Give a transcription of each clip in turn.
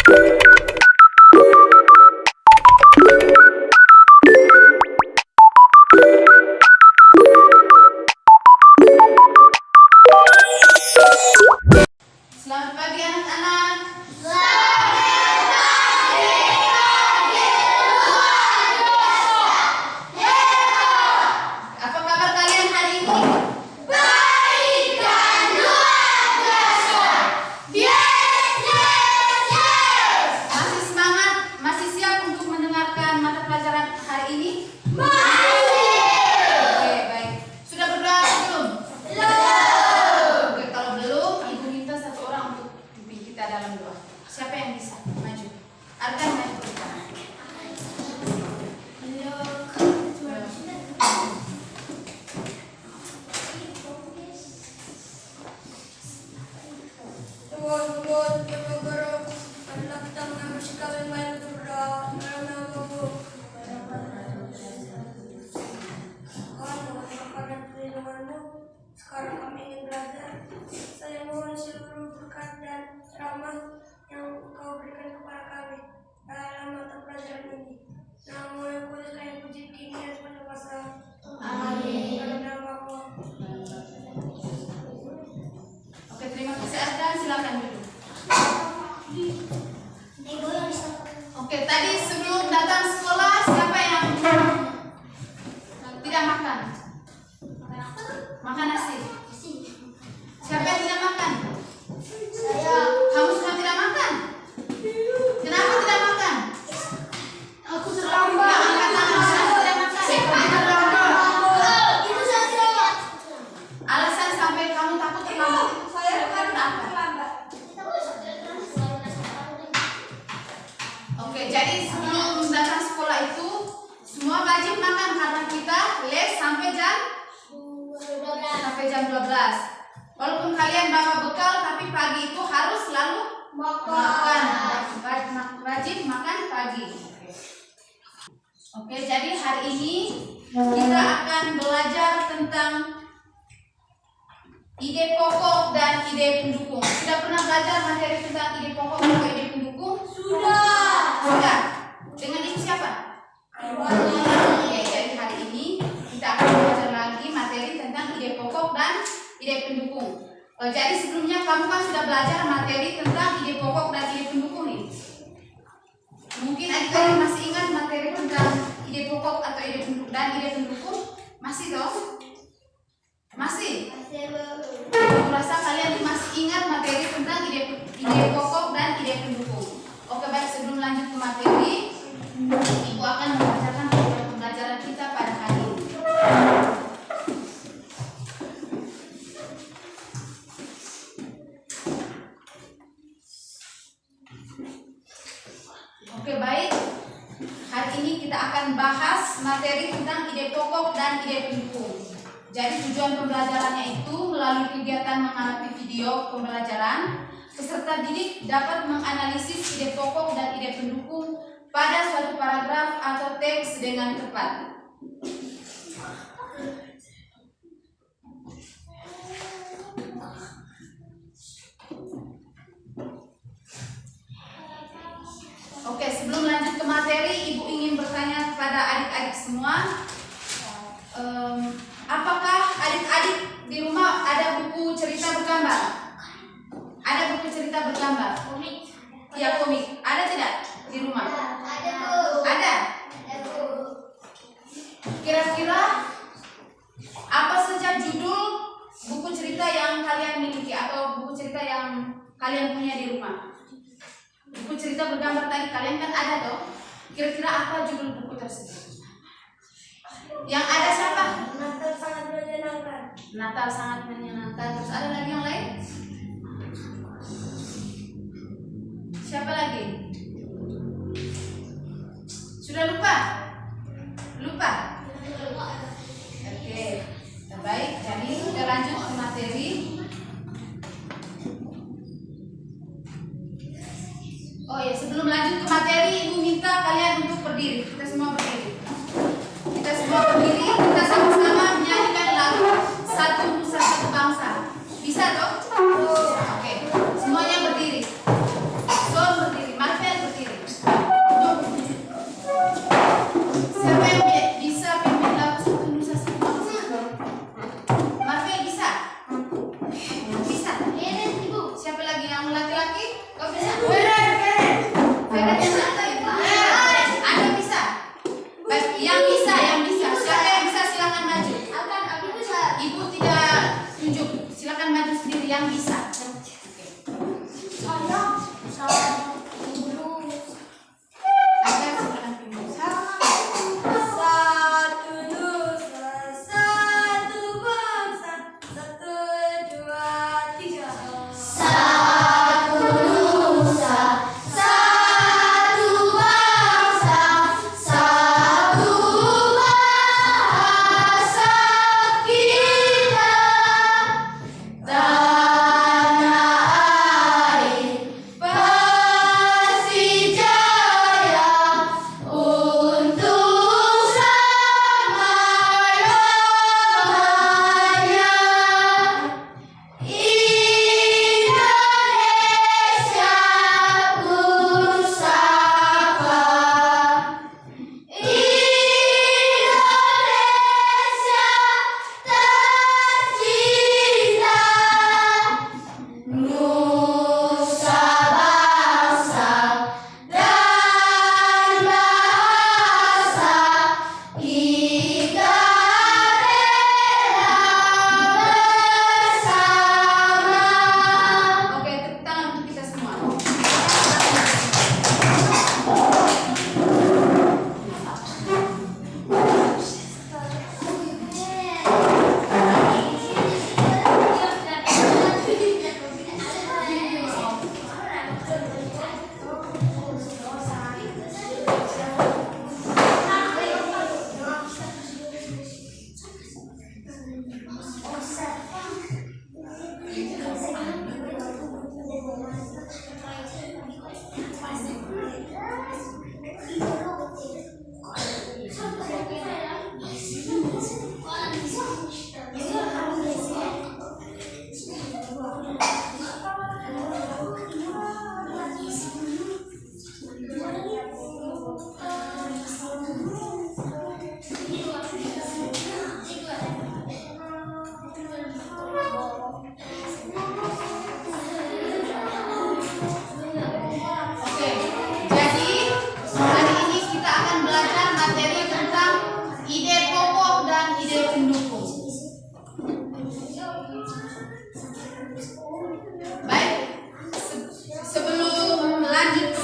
Selamat pagi anak-anak. Apa kabar kalian hari ini? Baik dan luar biasa. Yes, yes, yes. Masih semangat? Masih siap untuk mendengarkan mata pelajaran hari ini? Masih. Oke, baik. Sudah berdoa belum? Belum. Oke, kalau belum, ibu minta satu orang untuk pimpin kita dalam doa. Siapa yang bisa? Maju. Arkan maju ke depan. Tuhan, terima berdoa. Adalah kita mengambil sikap yang baik untuk berdoa. Dalam namamu. Tuhan, mohon berkat dan perlindunganmu. Sekarang kami ingin belajar. Saya mohon seluruh berkat dan rahmat yang Kau berikan kepada kami dalam mata pelajaran ini. Namamu yang kudus, yang puji, kini dan sepanjang masa. Amin. Dalam namamu. Oke, terima kasih Arkan. Silakan duduk. Oke, tadi sebelum datang sekolah siapa yang tidak makan? Makan nasi. Siapa yang tidak makan? Saya. Kamu semua tidak makan? Kenapa tidak makan? Aku terlambat. Angkat tangan, kenapa tidak makan? Itu saya terlambat. Alasan sampai kamu takut terlambat itu Saya kenapa? terlambat. Oke, jadi sebelum datang sekolah itu semua wajib makan karena kita les sampai jam 12. Walaupun kalian bawa bekal tapi pagi itu harus selalu makan. Wajib makan pagi. Oke, jadi hari ini kita akan belajar tentang ide pokok dan ide pendukung. Sudah pernah belajar materi tentang ide pokok atau ide pendukung? Sudah. Dengan ibu siapa? Oke, jadi hari ini kita akan belajar lagi materi tentang ide pokok dan ide pendukung. Jadi sebelumnya kamu kan sudah belajar materi tentang ide pokok dan ide pendukung nih. Mungkin adik-adik masih ingat materi tentang ide pokok atau ide pendukung dan ide pendukung? Masih dong? Masih? Aku rasa kalian masih ingat materi tentang ide pokok dan ide pendukung. Oke, baik, sebelum lanjut ke materi, ibu akan membacakan program pembelajaran kita pada hari ini. Oke, baik. Hari ini kita akan bahas materi tentang ide pokok dan ide pendukung. Jadi tujuan pembelajarannya itu melalui kegiatan mengamati video pembelajaran, peserta didik dapat menganalisis ide pokok dan ide pendukung pada suatu paragraf atau teks dengan tepat. Oke, sebelum lanjut ke materi, ibu ingin bertanya kepada adik-adik semua. Apakah adik-adik di rumah ada buku cerita bergambar? Ada buku cerita bergambar? Komik. Iya, komik. Ada tidak di rumah? Ada, Bu. Ada. Kira-kira apa saja judul buku cerita yang kalian miliki atau buku cerita yang kalian punya di rumah? Buku cerita bergambar tadi kalian kan ada toh? Kira-kira apa judul buku tersebut? Yang ada siapa? Natal sangat menyenangkan. Natal sangat menyenangkan. Terus ada lagi yang lain? Siapa lagi? Sudah lupa? Lupa? Oke, baik. Jadi kita lanjut ke materi. Oh ya, sebelum lanjut ke materi, ibu minta kalian untuk berdiri. Kita semua berdiri. Kita semua berdiri. Kita sama-sama menyanyikan lagu Satu Nusa Satu Bangsa. Bisa toh? Oke. Semuanya berdiri. Semua berdiri. Marfa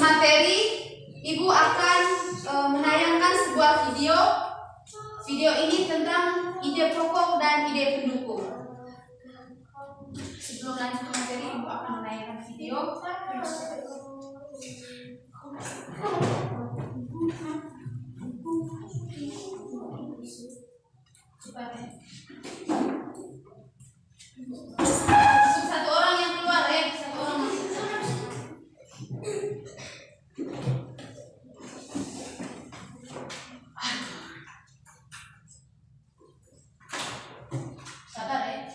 materi, Ibu akan menayangkan sebuah video. Video ini tentang ide pokok dan ide pendukung. Sebelum lanjut ke materi, Ibu akan menayangkan video. Satu orang yang keluar ya, satu orang masuk. Sabar ya.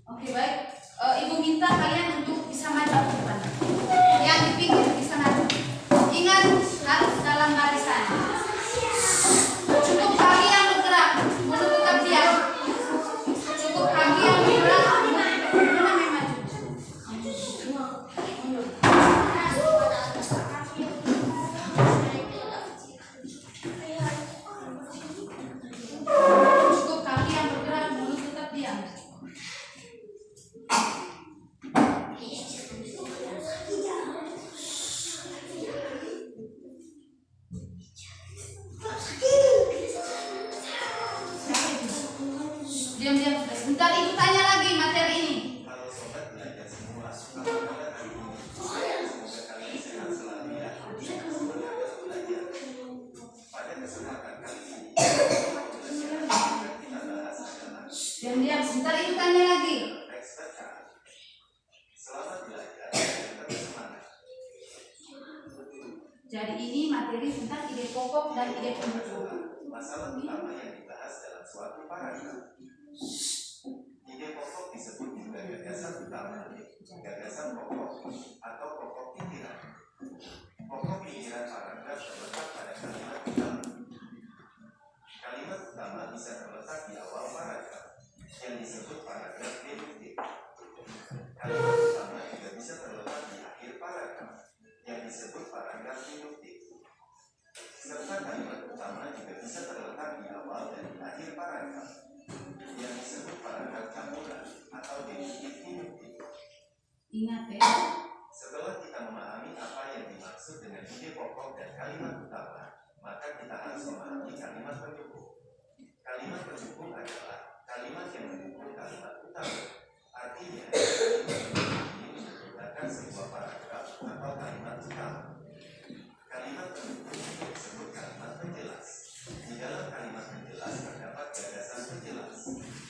Oke baik, Ibu minta kalian untuk bisa maju ke depan. Yang di pinggir bisa maju. Ingat harus dalam barisan. Cukup kaki yang bergerak, mulut tetap diam. Cukup kaki yang bergerak, mulut memang maju. Cukup kaki yang bergerak, mulut tetap diam. Diam-diam sudah. Sebentar Ibu tanya lagi materi ini. Halo sobat belajar semua, apa kabar hari ini? Semoga kalian sehat selalu ya. Semoga belajar. Pada kesempatan kali ini, pelajaran yang akan kita bahas adalah Diam-diam. Sebentar Ibu tanya lagi. teks bacaan. Selamat belajar dan tetap semangat. Jadi ini materi tentang ide pokok dan ide pendukung. Masalah utama yang dibahas dalam suatu paragraf. Ide pokok disebut juga gagasan utama, gagasan pokok, atau pokok pikiran. Pokok pikiran paragraf terletak pada kalimat utama. Kalimat utama bisa terletak di awal paragraf, yang disebut paragraf deduktif. Kalimat utama juga bisa terletak di akhir paragraf, yang disebut paragraf deduktif. Serta kalimat utama juga bisa terletak di awal dan di akhir paragraf, yang disebut paragraf campuran atau deduktif-induktif. Ingat ya. Setelah kita memahami apa yang dimaksud dengan ide pokok dan kalimat utama, maka kita harus memahami kalimat pendukung. Kalimat pendukung adalah kalimat yang mendukung kalimat utama. Artinya, kalimat pendukung ini menyempurnakan sebuah paragraf atau kalimat utama. Kalimat pendukung juga disebut kalimat penjelas. Di dalam kalimat penjelas terdapat gagasan penjelas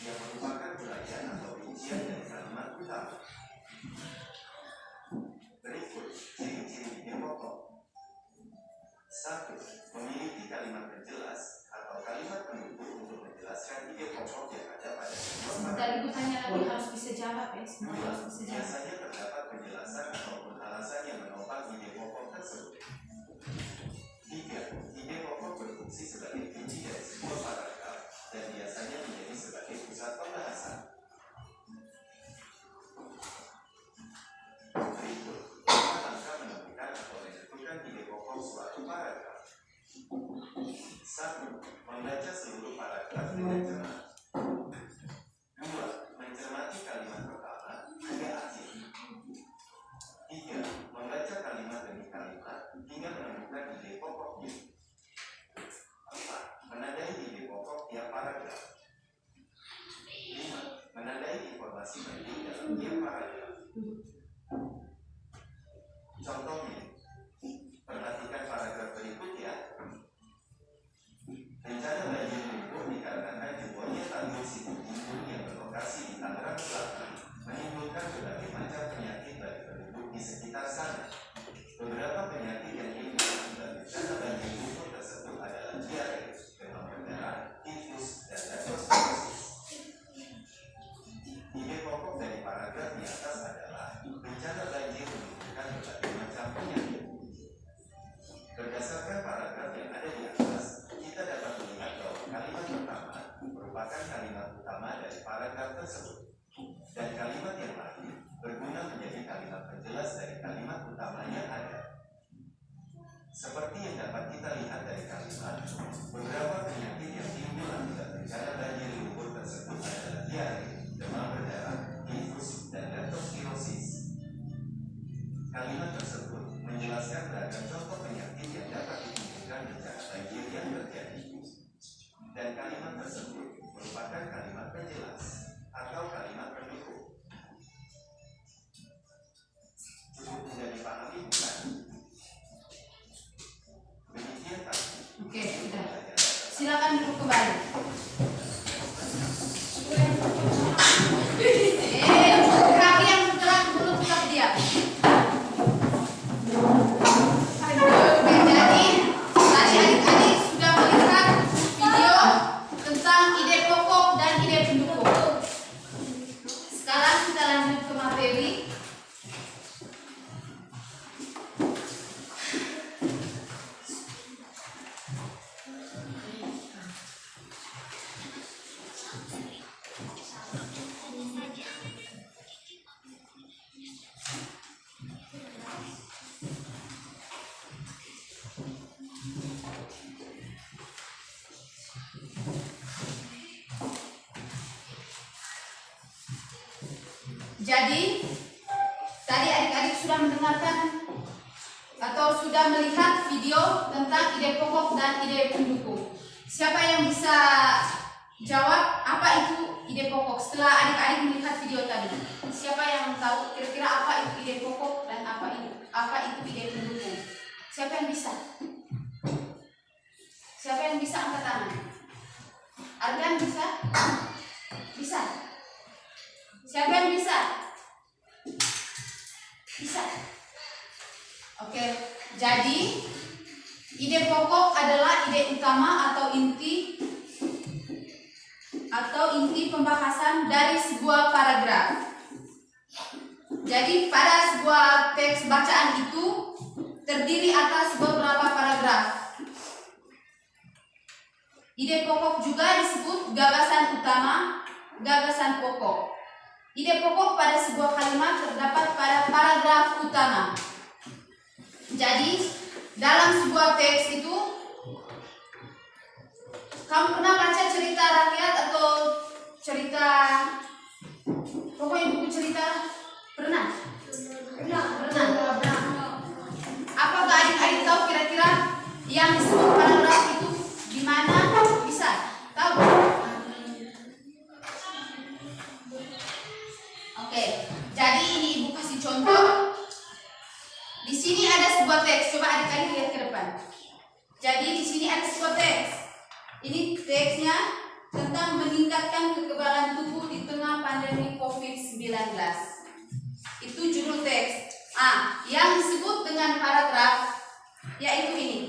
yang merupakan uraian atau rincian dari kalimat utama. Berikut ciri-ciri ide pokok. 1. Memiliki kalimat penjelas atau kalimat pendukung untuk menjelaskan ide pokok yang ada pada sebuah Sebentar paragraf. Ibu tanya lagi harus bisa jawab ya. Semua 2. harus bisa jawab. Biasanya terdapat penjelasan ataupun alasan yang menopang ide pokok tersebut. 3. Ide pokok berfungsi sebagai kunci dari sebuah paragraf dan biasanya menjadi sebagai pusat pembahasan. Berikut langkah menemukan atau menentukan ide pokok suatu paragraf. 1. Membaca seluruh paragraf dengan cermat. 2. Mencermati kalimat pertama hingga akhir. 3. Membaca kalimat demi kalimat hingga menemukan ide pokoknya. 4. Menandai ide pokok tiap paragraf. 5. Menandai informasi penting dalam tiap paragraf. Contohnya, perhatikan paragraf berikut ya. Bencana banjir lumpuh dikarenakan jebolnya tanggul Situbondo yang berlokasi di Tangerang Selatan menimbulkan berbagai macam penyakit bagi penduduk di sekitar sana. Beberapa penyakit yang timbul akibat bencana banjir lumpuh tersebut adalah diare, demam berdarah, tifus, dan leptospirosis. Ide pokok dari paragraf di atas adalah bencana banjir menimbulkan berbagai macam penyakit. Berdasarkan paragraf yang ada di atas, kita dapat melihat bahwa kalimat pertama merupakan kalimat utama dari paragraf tersebut, dan kalimat yang lain berguna menjadi kalimat penjelas dari kalimat utama yang ada. Seperti yang dapat kita lihat dari kalimat, beberapa dan kalimat tersebut merupakan kalimat penjelas atau kalimat pendukung. Cukup mudah dipahami bukan? Demikian tadi. Oke, sudah. Silakan duduk kembali. Kaki yang bergerak dulu tetap diam. Oke, jadi tadi adik-adik sudah melihat video tentang ide pokok dan ide pendukung. Sekarang kita lanjut ke materi. Jadi, tadi adik-adik sudah mendengarkan atau sudah melihat video tentang ide pokok dan ide pendukung. Siapa yang bisa jawab apa itu ide pokok setelah adik-adik melihat video tadi? Siapa yang tahu kira-kira apa itu ide pokok dan apa itu ide pendukung? Siapa yang bisa? Siapa yang bisa angkat tangan? Argan bisa? Bisa? Siapa yang bisa? Bisa. Oke, jadi ide pokok adalah ide utama atau inti pembahasan dari sebuah paragraf. Jadi pada sebuah teks bacaan itu terdiri atas beberapa paragraf. Ide pokok juga disebut gagasan utama, gagasan pokok. Ide pokok pada sebuah kalimat terdapat pada paragraf utama. Jadi, dalam sebuah teks itu, kamu pernah baca cerita rakyat atau cerita, pokoknya buku cerita? Pernah? Pernah. Apakah adik-adik tahu kira-kira yang disebut paragraf itu di mana? Bisa? Tahu? Oke, jadi ini ibu kasih contoh. Di sini ada sebuah teks. Coba adik-adik lihat ke depan. Jadi di sini ada sebuah teks. Ini teksnya tentang meningkatkan kekebalan tubuh di tengah pandemi COVID-19. Itu judul teks. Yang disebut dengan paragraf yaitu ini.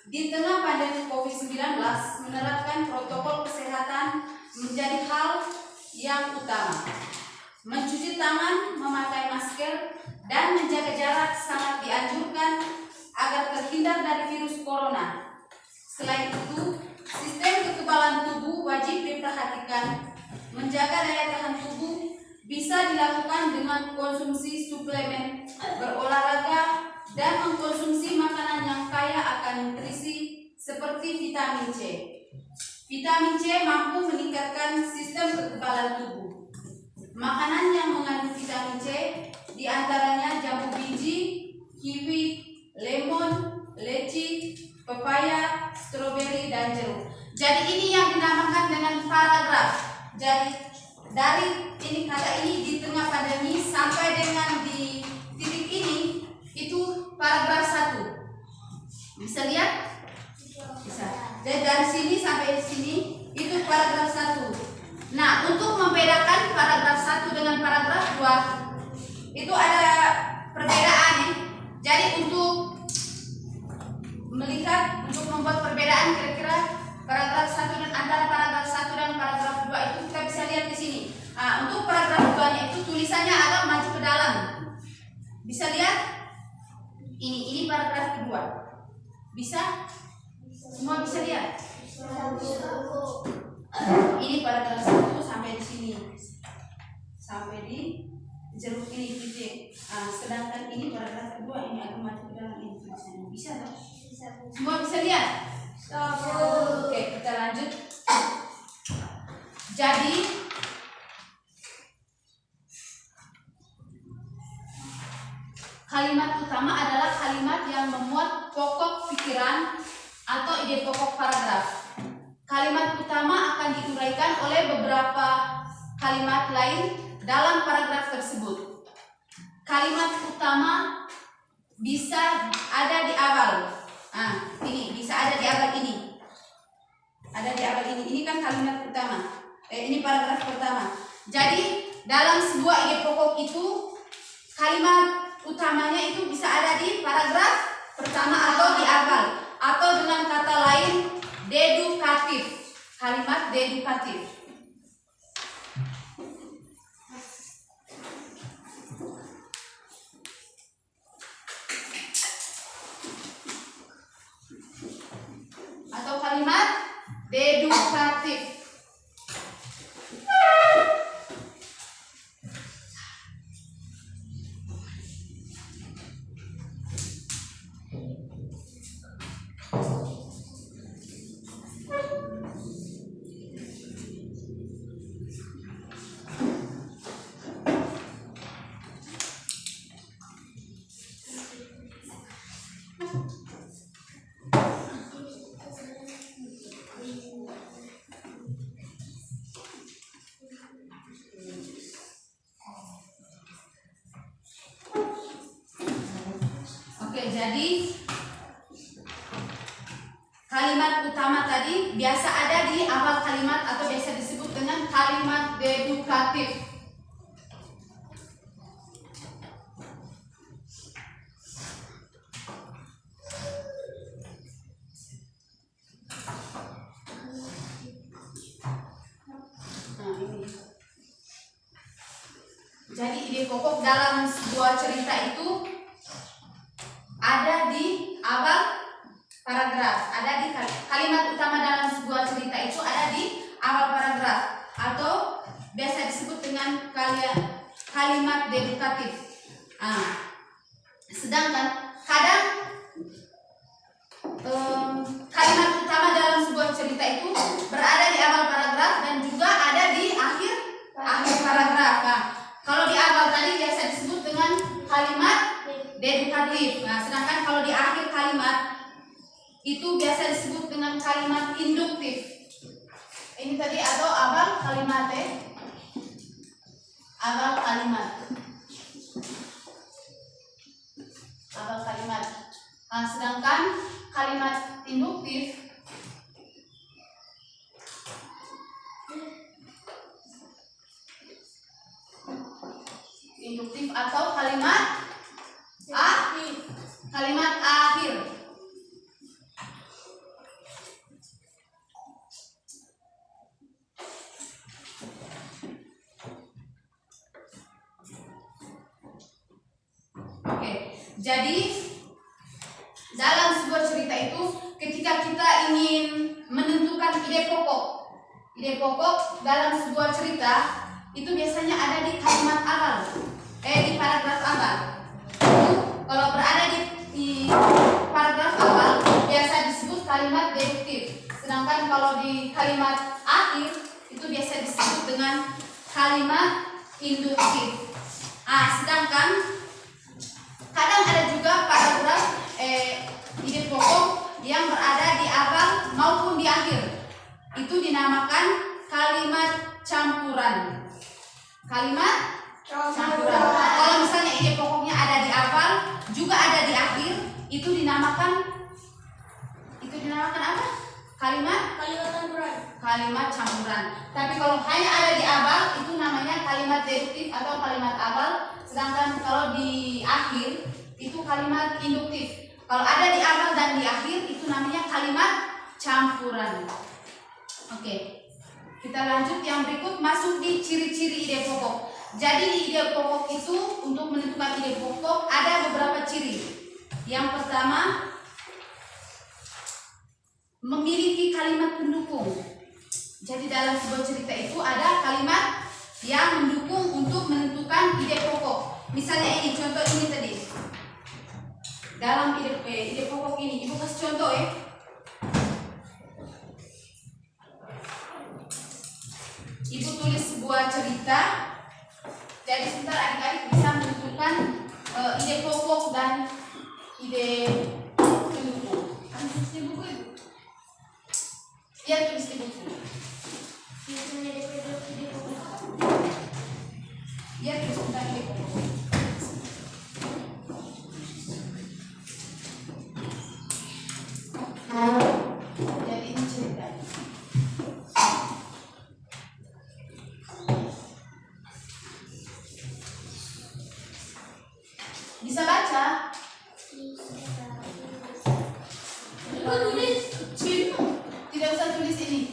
Di tengah pandemi COVID-19, menerapkan protokol kesehatan menjadi hal yang utama. Mencuci tangan, memakai masker, dan menjaga jarak sangat dianjurkan agar terhindar dari virus corona. Selain itu, sistem kekebalan tubuh wajib diperhatikan. Menjaga daya tahan tubuh bisa dilakukan dengan konsumsi suplemen, berolahraga, dan mengkonsumsi makanan yang kaya akan nutrisi seperti vitamin C. Vitamin C mampu meningkatkan sistem kekebalan tubuh. Makanan yang mengandung vitamin C diantaranya jambu biji, kiwi, lemon, leci, pepaya, stroberi, dan jeruk. Jadi ini yang dinamakan dengan paragraf. Jadi dari ini kata ini di tengah pandemi sampai dengan di titik ini itu paragraf 1. Bisa lihat? Bisa. Dan dari sini sampai sini itu paragraf 1. Nah, untuk membedakan paragraf 1 dengan paragraf 2 itu ada perbedaan nih. Jadi untuk melihat, untuk membuat perbedaan kira-kira paragraf 1 dan antara paragraf 1 dan paragraf 2 itu kita bisa lihat di sini. Untuk paragraf 2-nya itu tulisannya agak maju ke dalam. Bisa lihat? Ini paragraf kedua. Bisa? Semua bisa lihat? Ini paragraf 1 sampai di sini. Sampai di jeruk ini titik. Sedangkan ini paragraf kedua ini agak maju ke dalam ini tulisannya. Bisa tak? Semua bisa lihat? Oke, kita lanjut. Jadi kalimat utama adalah kalimat yang memuat pokok pikiran atau ide pokok paragraf. kalimat utama akan diuraikan oleh beberapa kalimat lain dalam paragraf tersebut. Kalimat utama bisa ada di awal. Ini bisa ada di awal ini. Ada di awal ini. Ini kan kalimat utama. Ini paragraf pertama. Jadi dalam sebuah ide pokok itu kalimat utamanya itu bisa ada di paragraf pertama atau di awal, atau dengan kata lain dedukatif. Kalimat dedukatif. Atau kalimat dedukatif. Jadi kalimat utama tadi biasa ada di awal kalimat atau biasa disebut dengan kalimat dedukatif. Jadi ide pokok dalam sebuah cerita itu ada di awal paragraf, ada di kalimat utama dalam sebuah cerita itu ada di awal paragraf atau biasa disebut dengan kalimat dedukatif. Sedangkan kadang kalimat utama dalam sebuah cerita itu berada di awal paragraf dan juga ada di akhir paragraf. Kalau di awal tadi biasa disebut dengan kalimat dedukatif. Sedangkan kalau di akhir kalimat itu biasa disebut dengan kalimat induktif. Ini tadi atau awal kalimat awal kalimat. Awal kalimat. Sedangkan kalimat induktif atau kalimat akhir. Oke, jadi dalam sebuah cerita itu ketika kita ingin menentukan ide pokok dalam sebuah cerita itu biasanya ada di kalimat awal, di paragraf awal. Kalau berada di paragraf awal biasa disebut kalimat deduktif. Sedangkan kalau di kalimat akhir itu biasa disebut dengan kalimat induktif. Sedangkan kadang ada juga paragraf ide pokok yang berada di awal maupun di akhir. Itu dinamakan kalimat campuran. Kalimat campuran. Kalau misalnya ide pokoknya ada di awal juga ada di akhir, itu dinamakan apa? Kalimat campuran. Kalimat campuran. Tapi kalau hanya ada di awal itu namanya kalimat deduktif atau kalimat awal. Sedangkan kalau di akhir itu kalimat induktif. Kalau ada di awal dan di akhir itu namanya kalimat campuran. Oke. Kita lanjut yang berikut, masuk di ciri-ciri ide pokok. Jadi di ide pokok itu untuk menentukan ide pokok ada beberapa ciri. Yang pertama, memiliki kalimat pendukung. Jadi dalam sebuah cerita itu ada kalimat yang mendukung untuk menentukan ide pokok. Misalnya ini, contoh ini tadi. Dalam ide pokok ini, Ibu kasih contoh ya. Ibu tulis sebuah cerita. Jadi sebentar adik-adik bisa menentukan ide pokok dan ide pendukung. Dia tulis di buku. Dia tulis tentang ide pokok. Jadi ini cerita. Bisa baca? Tidak usah tulis ini.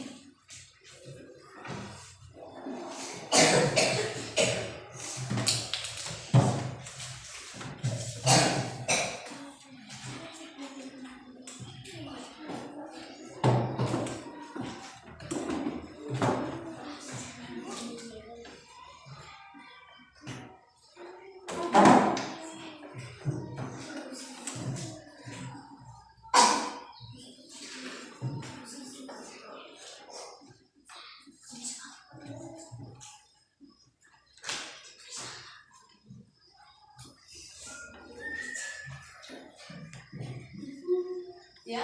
Ya,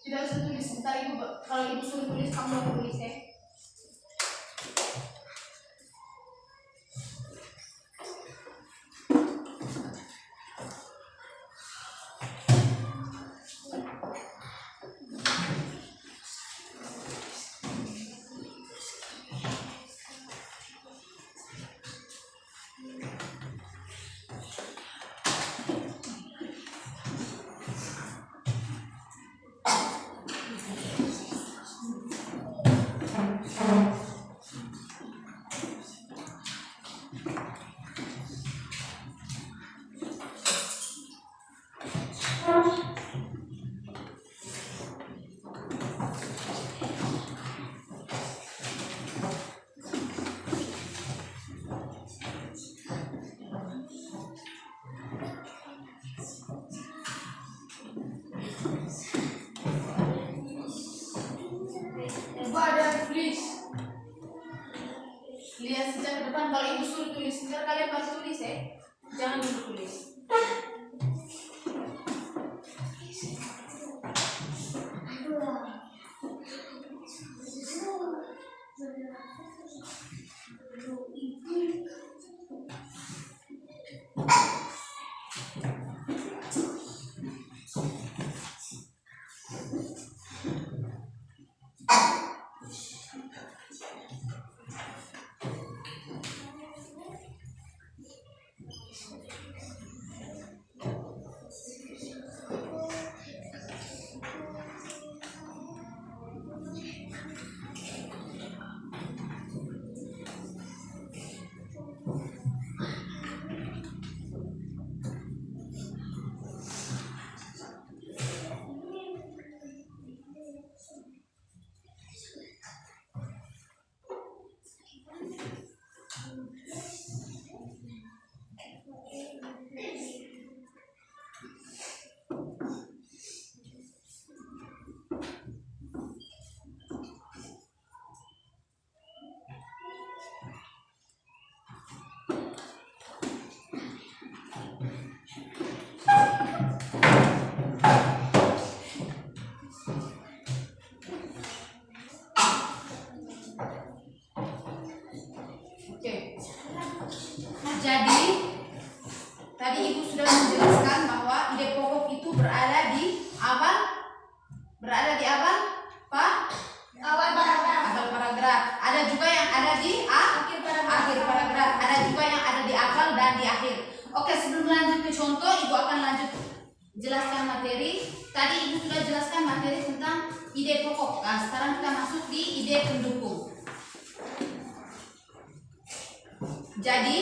tidak usah tulis. Ntar ibu, kalau ibu suruh tulis, kamu yang tulis ya. Ibu ada tulis. Lihat sejak ke depan, kalau ibu suruh tulis, ntar kalian baru tulis ya. Jangan ibu tulis. Jadi tadi ibu sudah menjelaskan bahwa ide pokok itu berada di awal paragraf. Ada juga yang ada di akhir paragraf. Ada juga yang ada di awal dan di akhir. Oke, sebelum lanjut ke contoh, ibu akan lanjut jelaskan materi. Tadi ibu sudah jelaskan materi tentang ide pokok. Nah, sekarang kita masuk di ide pendukung. Jadi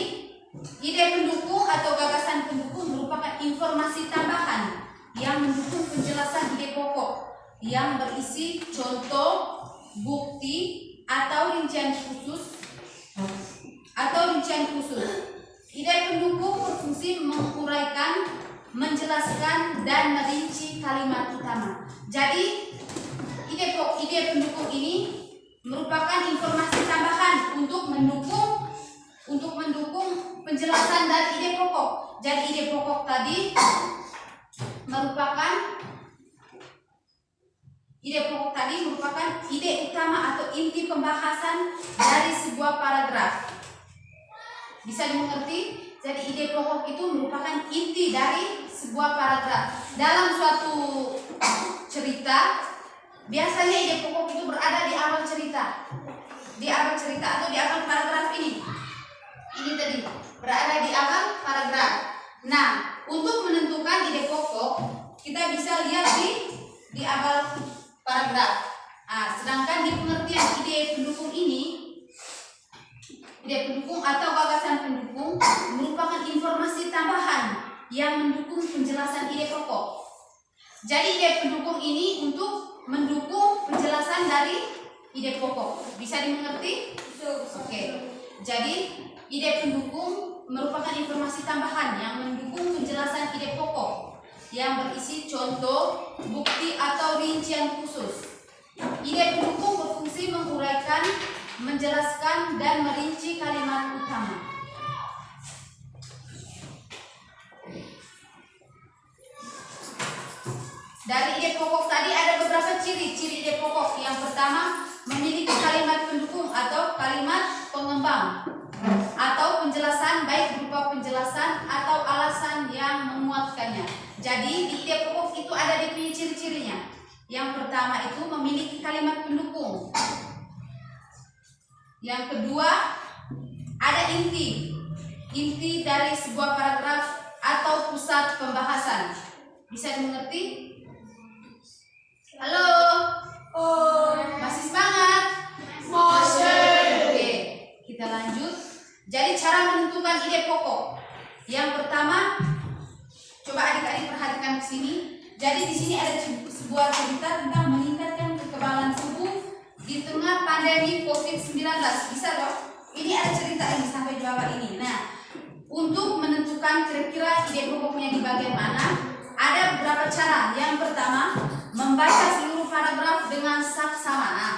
ide pendukung atau gagasan pendukung merupakan informasi tambahan yang mendukung penjelasan ide pokok yang berisi contoh, bukti, atau rincian khusus. Ide pendukung berfungsi menguraikan, menjelaskan, dan merinci kalimat utama. Jadi ide pendukung ini merupakan informasi tambahan untuk mendukung penjelasan dari ide pokok. Jadi ide pokok tadi merupakan ide pokok tadi merupakan ide utama atau inti pembahasan dari sebuah paragraf. Bisa dimengerti? Jadi ide pokok itu merupakan inti dari sebuah paragraf. Dalam suatu cerita, biasanya ide pokok itu berada di awal cerita. Di awal cerita atau di awal paragraf ini. Ini tadi berada di awal paragraf. Nah, untuk menentukan ide pokok, kita bisa lihat di awal paragraf. Sedangkan di pengertian ide pendukung ini, ide pendukung atau gagasan pendukung merupakan informasi tambahan yang mendukung penjelasan ide pokok. Jadi ide pendukung ini untuk mendukung penjelasan dari ide pokok. Bisa dimengerti? Oke. Jadi ide pendukung merupakan informasi tambahan yang mendukung penjelasan ide pokok yang berisi contoh, bukti atau rincian khusus. Ide pendukung berfungsi menguraikan, menjelaskan, dan merinci kalimat utama. Dari ide pokok tadi ada beberapa ciri-ciri ide pokok. Yang pertama, memiliki kalimat pendukung atau kalimat pengembang atau penjelasan, baik berupa penjelasan atau alasan yang menguatkannya. Jadi di ide pokok itu ada di ciri-cirinya. Yang pertama itu memiliki kalimat pendukung. Yang kedua, ada inti dari sebuah paragraf atau pusat pembahasan. Bisa dimengerti? Halo? Masih semangat? Masih. Oke, kita lanjut. Jadi cara menentukan ide pokok. Yang pertama, coba adik-adik perhatikan ke sini. Jadi di sini ada sebuah cerita tentang meningkatkan kekebalan tubuh di tengah pandemi COVID-19. Bisa dong? Ini ada cerita ini sampai di bawah ini. Nah, untuk menentukan kira-kira ide pokoknya di bagian mana, ada beberapa cara. Yang pertama, membaca seluruh paragraf dengan saksama. Nah,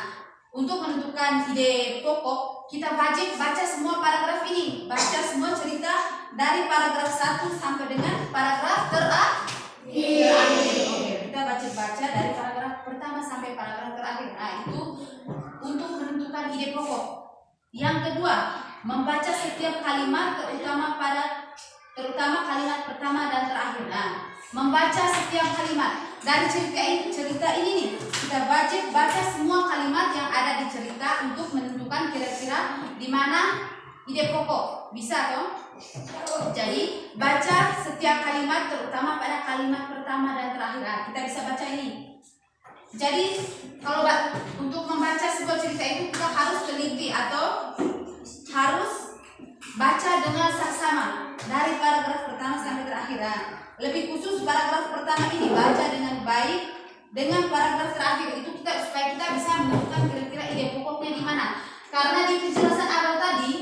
untuk menentukan ide pokok, kita wajib baca semua paragraf ini. Baca semua cerita dari paragraf 1 sampai dengan paragraf terakhir. Oke, kita baca dari paragraf pertama sampai paragraf terakhir. Nah, itu untuk menentukan ide pokok. Yang kedua, membaca setiap kalimat terutama kalimat pertama dan terakhir. Nah, membaca setiap kalimat dari cerita ini nih, kita wajib baca semua kalimat yang ada di cerita untuk menentukan kira-kira di mana ide pokok. Bisa dong? Jadi baca setiap kalimat terutama pada kalimat pertama dan terakhir. Nah, kita bisa baca ini. Jadi kalau untuk membaca sebuah cerita itu kita harus teliti atau harus baca dengan saksama dari paragraf pertama sampai terakhir. Nah, lebih khusus paragraf pertama ini baca dengan baik, dengan paragraf terakhir itu supaya kita bisa menentukan kira-kira ide pokoknya di mana. Karena di penjelasan awal tadi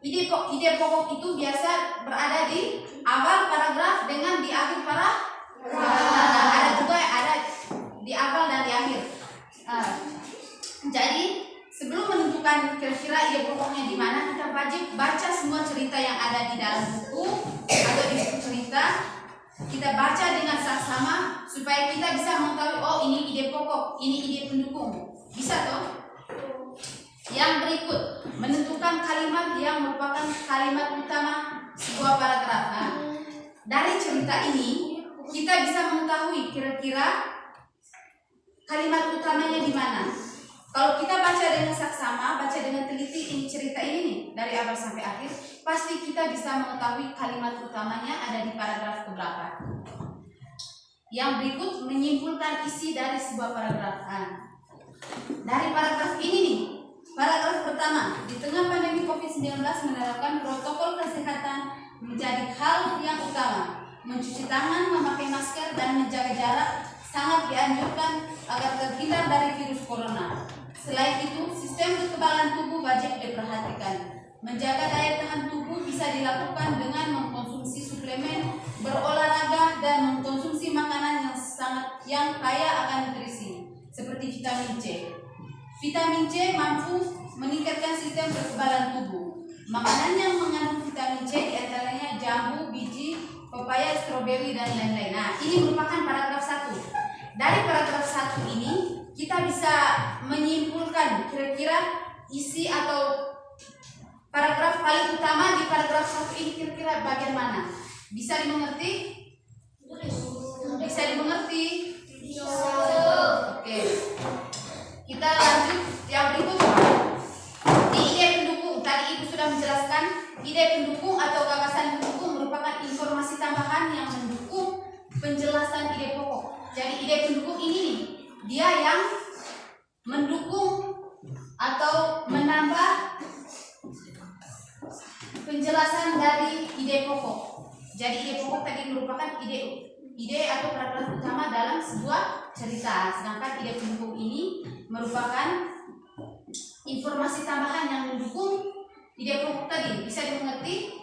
ide pokok itu biasa berada di awal paragraf dengan di akhir paragraf. Ada juga ada di awal dan di akhir. Jadi sebelum menentukan kira-kira ide pokoknya di mana, kita wajib baca semua cerita yang ada di dalam buku atau di buku cerita. Kita baca dengan saksama supaya kita bisa mengetahui, oh ini ide pokok, ini ide pendukung. Bisa toh? Yang berikut, menentukan kalimat yang merupakan kalimat utama sebuah paragraf. Nah, dari cerita ini kita bisa mengetahui kira-kira kalimat utamanya di mana. Kalau kita baca dengan saksama, baca dengan teliti ini cerita ini nih dari awal sampai akhir, pasti kita bisa mengetahui kalimat utamanya ada di paragraf keberapa. Yang berikut menyimpulkan isi dari sebuah paragraf. Dari paragraf ini nih, paragraf pertama, di tengah pandemi COVID-19 menerapkan protokol kesehatan menjadi hal yang utama. Mencuci tangan, memakai masker, dan menjaga jarak sangat dianjurkan agar terhindar dari virus corona. Selain itu, sistem kekebalan tubuh wajib diperhatikan. Menjaga daya tahan tubuh bisa dilakukan dengan mengkonsumsi suplemen, berolahraga, dan mengkonsumsi makanan yang kaya akan nutrisi, seperti vitamin C. Vitamin C mampu meningkatkan sistem kekebalan tubuh. Makanan yang mengandung vitamin C diantaranya jambu, biji, pepaya, stroberi, dan lain-lain. Nah, ini merupakan paragraf 1. Dari paragraf 1 ini, kita kita bisa menyimpulkan kira-kira isi atau paragraf paling utama di paragraf 1 ini kira-kira bagian mana? Bisa dimengerti? Bisa dimengerti? Oke. Kita lanjut yang berikutnya. Di ide pendukung, tadi Ibu sudah menjelaskan ide pendukung atau gagasan pendukung merupakan informasi tambahan yang mendukung penjelasan ide pokok. Jadi ide pendukung ini nih, dia yang mendukung atau menambah penjelasan dari ide pokok. Jadi ide pokok tadi merupakan ide atau paragraf utama dalam sebuah cerita, sedangkan ide pendukung ini merupakan informasi tambahan yang mendukung ide pokok tadi. Bisa dimengerti?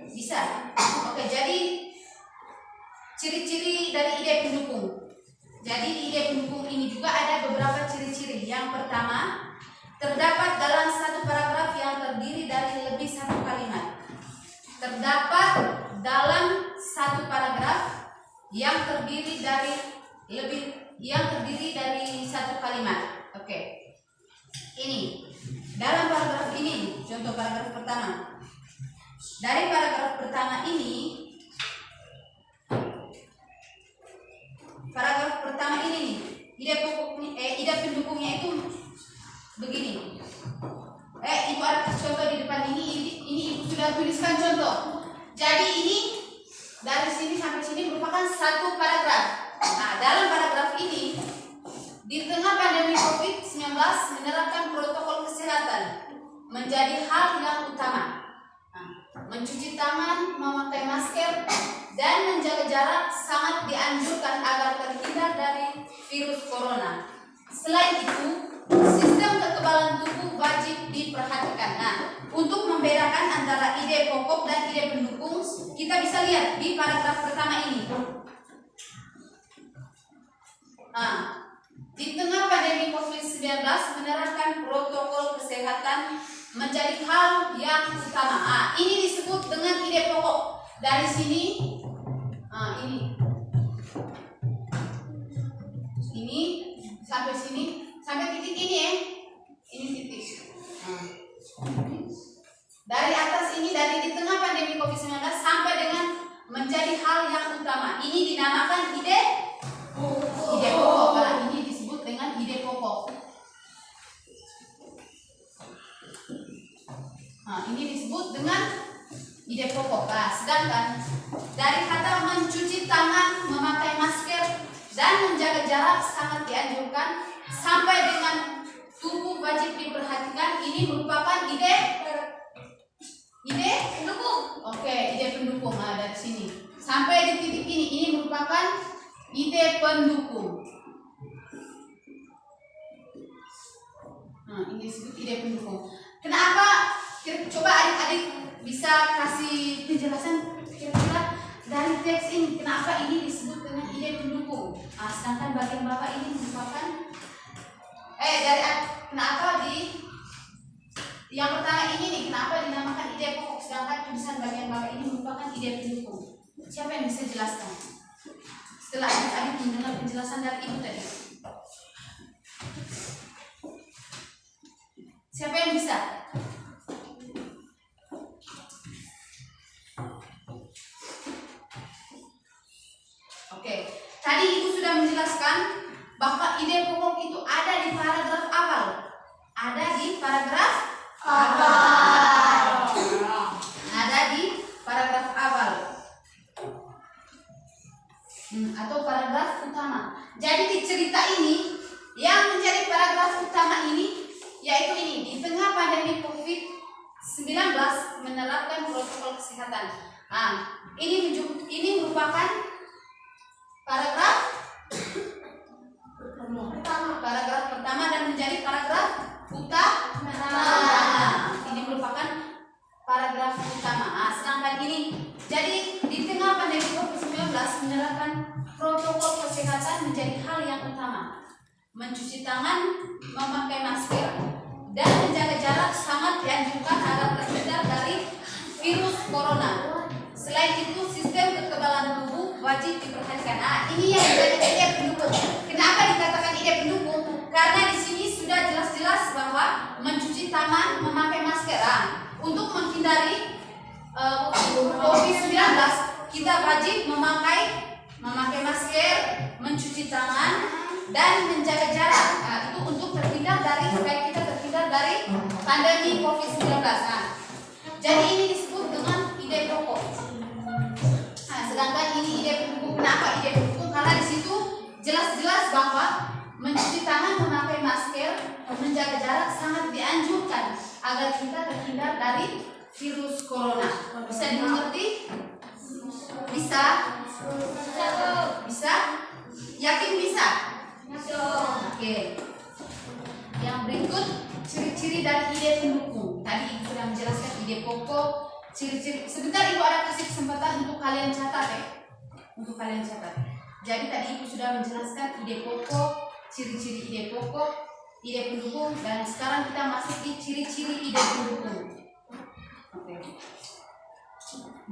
Bisa. Oke, jadi ciri-ciri dari ide pendukung. Jadi di ide pendukung ini juga ada beberapa ciri-ciri. Yang pertama, terdapat dalam satu paragraf yang terdiri dari lebih satu kalimat. Terdapat dalam satu paragraf yang terdiri dari satu kalimat. Oke. Ini dalam paragraf ini, contoh paragraf pertama. Dari paragraf pertama ini, ide pendukungnya itu begini. Ibu ada contoh di depan ini Ibu sudah tuliskan contoh. Jadi ini dari sini sampai sini merupakan satu paragraf. Nah, dalam paragraf ini, di tengah pandemi COVID-19 menerapkan protokol kesehatan menjadi hal yang utama. Nah, mencuci tangan, memakai masker, dan menjaga jarak sangat dianjurkan agar terhindar dari virus corona. Selain itu, sistem kekebalan tubuh wajib diperhatikan. Nah, untuk membedakan antara ide pokok dan ide pendukung, kita bisa lihat di paragraf pertama ini. Nah, di tengah pandemi COVID-19 menerapkan protokol kesehatan menjadi hal yang utama. Nah, ini disebut dengan ide pokok. Dari sini, ini sampai sini, sampai titik ini ya. Ini titik. Dari atas ini, dari di tengah pandemi COVID-19 sampai dengan menjadi hal yang utama. Ini dinamakan ide pokok. Nah, ini disebut dengan ide pokok. Nah, ini disebut dengan ide pokok. Nah, sedangkan dari kata mencuci tangan, memakai masker, dan menjaga jarak sangat dianjurkan sampai dengan tubuh wajib diperhatikan, ini merupakan ide pendukung. Oke, ide pendukung. Nah, dari sini sampai di titik ini merupakan ide pendukung. Nah, ini disebut ide pendukung. Kenapa? Coba adik-adik bisa kasih penjelasan kira-kira dari teks ini, kenapa ini disebut dengan ide pendukung? Nah, sedangkan bagian bawah ini merupakan kenapa di yang pertama ini nih, kenapa dinamakan ide pokok, sedangkan tulisan bagian bawah ini merupakan ide pendukung? Siapa yang bisa jelaskan? Setelah adik-adik mendengar penjelasan dari Ibu tadi, siapa yang bisa? Oke, tadi Ibu sudah menjelaskan bahwa ide pokok itu ada di paragraf awal. Ada di paragraf awal. Ada di paragraf awal. Atau paragraf utama. Jadi di cerita ini yang menjadi paragraf utama ini yaitu ini, di tengah pandemi COVID-19 menerapkan protokol kesehatan. Nah, ini merupakan paragraf pertama dan menjadi paragraf utama. Ini merupakan paragraf utama. Nah, sedangkan ini, jadi di tengah pandemi COVID-19 menerapkan protokol kesehatan menjadi hal yang utama. Mencuci tangan, memakai masker, dan menjaga jarak sangat dianjurkan agar terhindar dari virus corona. Selain itu, sistem kekebalan tubuh wajib diperhatikan. Nah, ini yang menjadi ide pendukung. Kenapa dikatakan ide pendukung? Karena di sini sudah jelas-jelas bahwa mencuci tangan, memakai masker. Untuk menghindari COVID-19, kita wajib memakai masker, mencuci tangan, dan menjaga jarak. Itu untuk supaya kita terhindar dari pandemi COVID-19. Jadi ini disebut dengan ide pokok. Sedangkan ini ide pendukung. Kenapa ide pendukung? Karena di situ jelas-jelas bahwa mencuci tangan, memakai masker, menjaga jarak sangat dianjurkan agar kita terhindar dari virus corona. Bisa dimengerti? Bisa? Bisa? Yakin bisa? Oke. Yang berikut ciri-ciri dari ide pendukung. Tadi Ibu sudah menjelaskan ide pokok, ciri-ciri. Sebentar Ibu ada kasih kesempatan untuk kalian catat ya. Untuk kalian catat. Jadi tadi Ibu sudah menjelaskan ide pokok, ciri-ciri ide pokok, ide pendukung, dan sekarang kita masuk di ciri-ciri ide pendukung. Oke.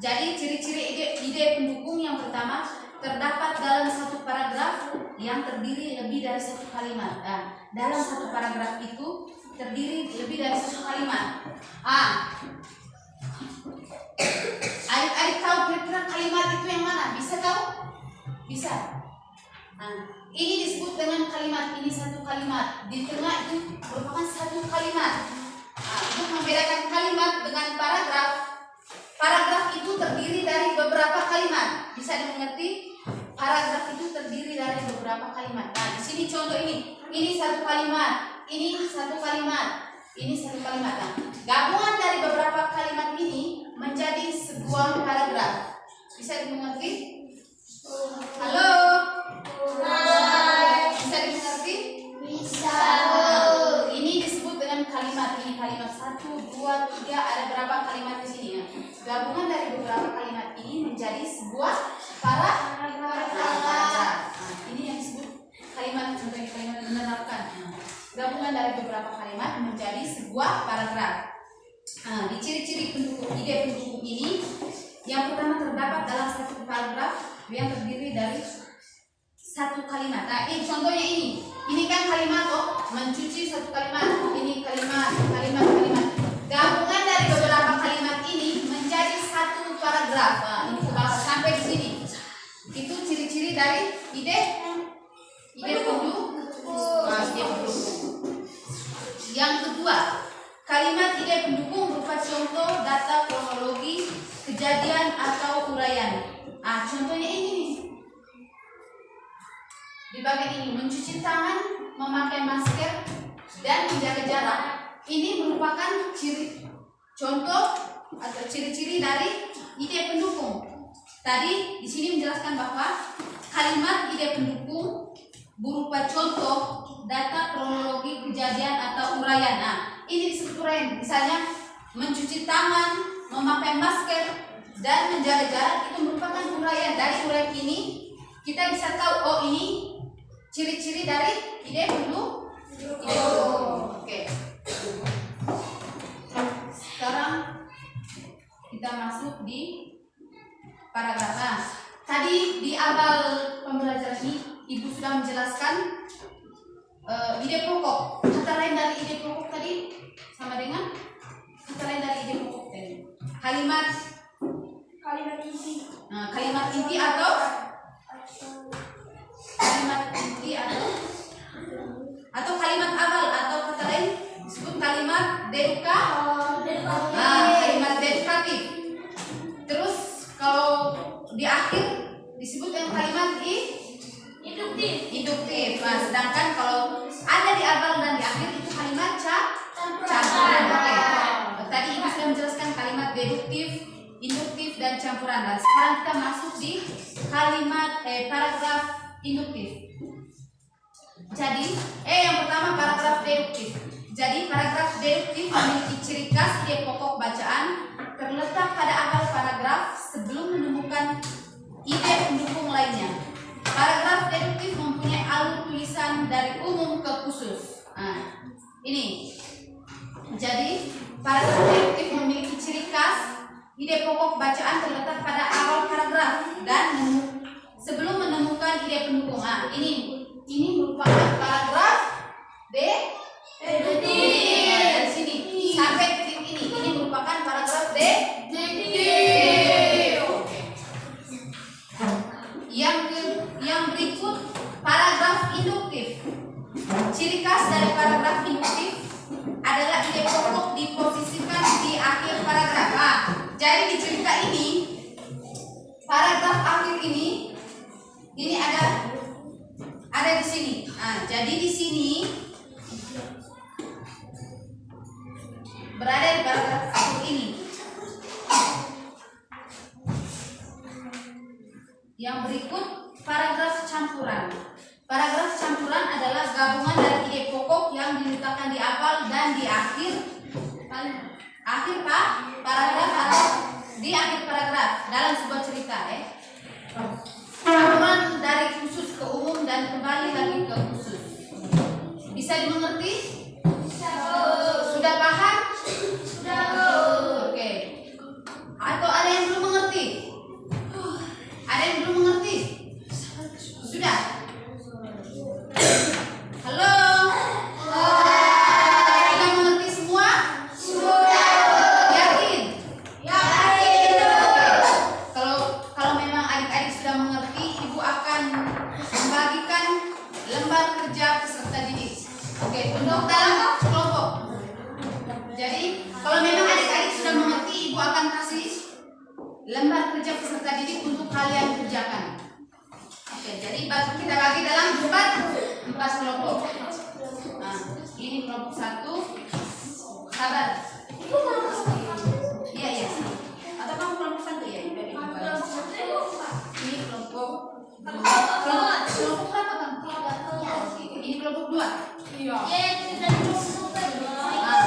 Jadi ciri-ciri ide pendukung yang pertama terdapat dalam satu paragraf yang terdiri lebih dari satu kalimat. Dalam satu paragraf itu terdiri lebih dari satu kalimat. Adik tahu kira-kira kalimat itu yang mana? Bisa tahu? Bisa. Ini disebut dengan kalimat. Ini satu kalimat. Di tengah itu merupakan satu kalimat. Untuk membedakan kalimat dengan paragraf, paragraf itu terdiri dari beberapa kalimat. Bisa dimengerti? Paragraf itu terdiri dari beberapa kalimat. Di sini contoh ini. Ini satu kalimat. Ini satu kalimat. Ini satu kalimat. Gabungan dari beberapa kalimat ini menjadi sebuah paragraf. Bisa dimengerti? Halo? Bisa dimengerti? Bisa. Ini disebut dengan kalimat. Ini kalimat 1, 2, 3. Ada berapa kalimat di sini? Gabungan dari beberapa kalimat ini menjadi sebuah paragraf. Ini yang disebut kalimat. Contohnya kalimat menerapkan. Gabungan dari beberapa kalimat menjadi sebuah paragraf. Di ciri-ciri ide pendukung ini, yang pertama terdapat dalam satu paragraf yang terdiri dari satu kalimat. Ini contohnya ini. Ini kan kalimat mencuci satu kalimat. Ini kalimat. Gabungan dari beberapa kalimat ini menjadi satu paragraf. Ini ke bawah sampai di sini. Itu ciri-ciri dari ide pendukung. Yang kedua, kalimat ide pendukung berupa contoh data kronologi kejadian atau uraian. Contohnya ini. Di bagian ini mencuci tangan, memakai masker, dan menjaga jarak. Ini merupakan contoh atau ciri-ciri dari ide pendukung. Tadi di sini menjelaskan bahwa kalimat ide pendukung berupa contoh data kronologi kejadian atau uraian. Ini disebut uraian. Misalnya mencuci tangan, memakai masker, dan menjaga jarak itu merupakan uraian. Dari uraian ini kita bisa tahu ini ciri-ciri dari ide pendukung. Oke. Sekarang kita masuk di paragraf. Tadi di awal pembelajaran ini Ibu sudah menjelaskan ide pokok. Kata lain dari ide pokok tadi sama dengan kata lain dari ide pokok tadi. Kalimat inti. Kalimat inti atau kalimat awal atau kata lain disebut kalimat kalimat dedukatif. Terus kalau di akhir disebut dengan kalimat induktif. Sedangkan kalau ada di awal dan di akhir itu kalimat campuran. Tadi Ibu sudah menjelaskan kalimat deduktif, induktif, dan campuran. Sekarang kita masuk di kalimat paragraf induktif. Jadi, yang pertama paragraf deduktif. Jadi, paragraf deduktif memiliki ciri khas ide pokok bacaan terletak pada awal paragraf sebelum menemukan ide pendukung lainnya. Paragraf deduktif mempunyai alur tulisan dari umum ke khusus. Ini. Jadi, paragraf deduktif memiliki ciri khas ide pokok bacaan terletak pada awal paragraf dan sebelum menemukan ide pendukung. Ini merupakan paragraf paragraf induktif adalah ide pokok diposisikan di akhir paragraf. Nah, jadi di cerita ini paragraf akhir ini ada di sini. Nah, jadi di sini berada di paragraf akhir ini. Yang berikut paragraf campuran. Paragraf campuran adalah gabungan dari ide pokok yang diletakkan di awal dan di akhir paragraf atau di akhir paragraf dalam sebuah cerita. Campuran dari khusus ke umum dan kembali lagi ke khusus. Bisa dimengerti? Sudah paham? Oke. Atau ada yang belum mengerti? Ada yang belum mengerti? Sudah? Halo? Sudah mengerti semua? Yakin? Kalau memang adik-adik sudah mengerti, Ibu akan membagikan lembar kerja peserta didik. Oke, untuk dalam kelompok. Jadi, kalau memang adik-adik sudah mengerti, Ibu akan kasih lembar kerja peserta didik untuk kalian kerjakan. Oke, jadi kita bagi dalam empat kelompok. Nah, ini kelompok 1. Sabar. Iya. Atau kamu kelompok 1 ya? Ini kelompok berapa kamu? Ini kelompok 2. Iya. Sabar.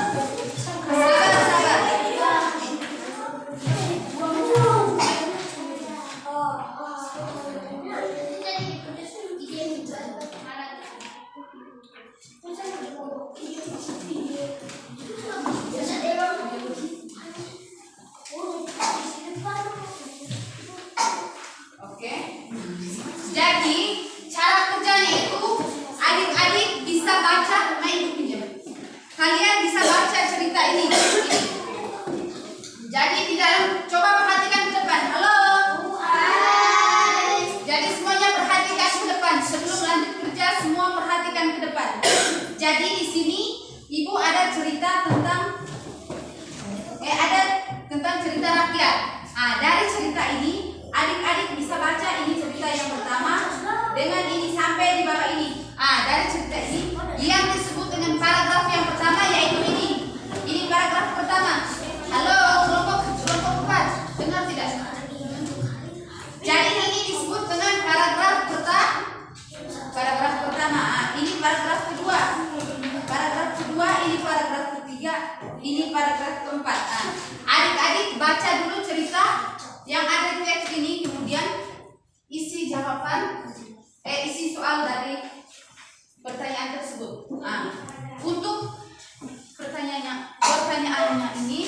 Oke. Jadi cara kerjanya itu adik-adik bisa baca, kalian bisa baca cerita ini. Jadi di dalam, coba perhatikan ke depan. Halo. Jadi semuanya perhatikan ke depan. Sebelum lanjut kerja, semua perhatikan ke depan. Jadi di sini Ibu ada cerita tentang cerita rakyat. Nah, dari cerita ini adik-adik bisa baca ini cerita yang pertama dengan ini sampai di bawah ini. Dari cerita ini yang disebut dengan paragraf yang pertama yaitu ini. Ini paragraf pertama. Halo, kelompok 4. Dengar tidak? Jadi ini disebut dengan paragraf pertama. Ini paragraf kedua. Paragraf kedua, ini paragraf ketiga, ini paragraf keempat. Adik-adik baca dulu cerita yang ada di teks ini, kemudian isi jawaban, isi soal dari pertanyaan tersebut. Untuk pertanyaannya ini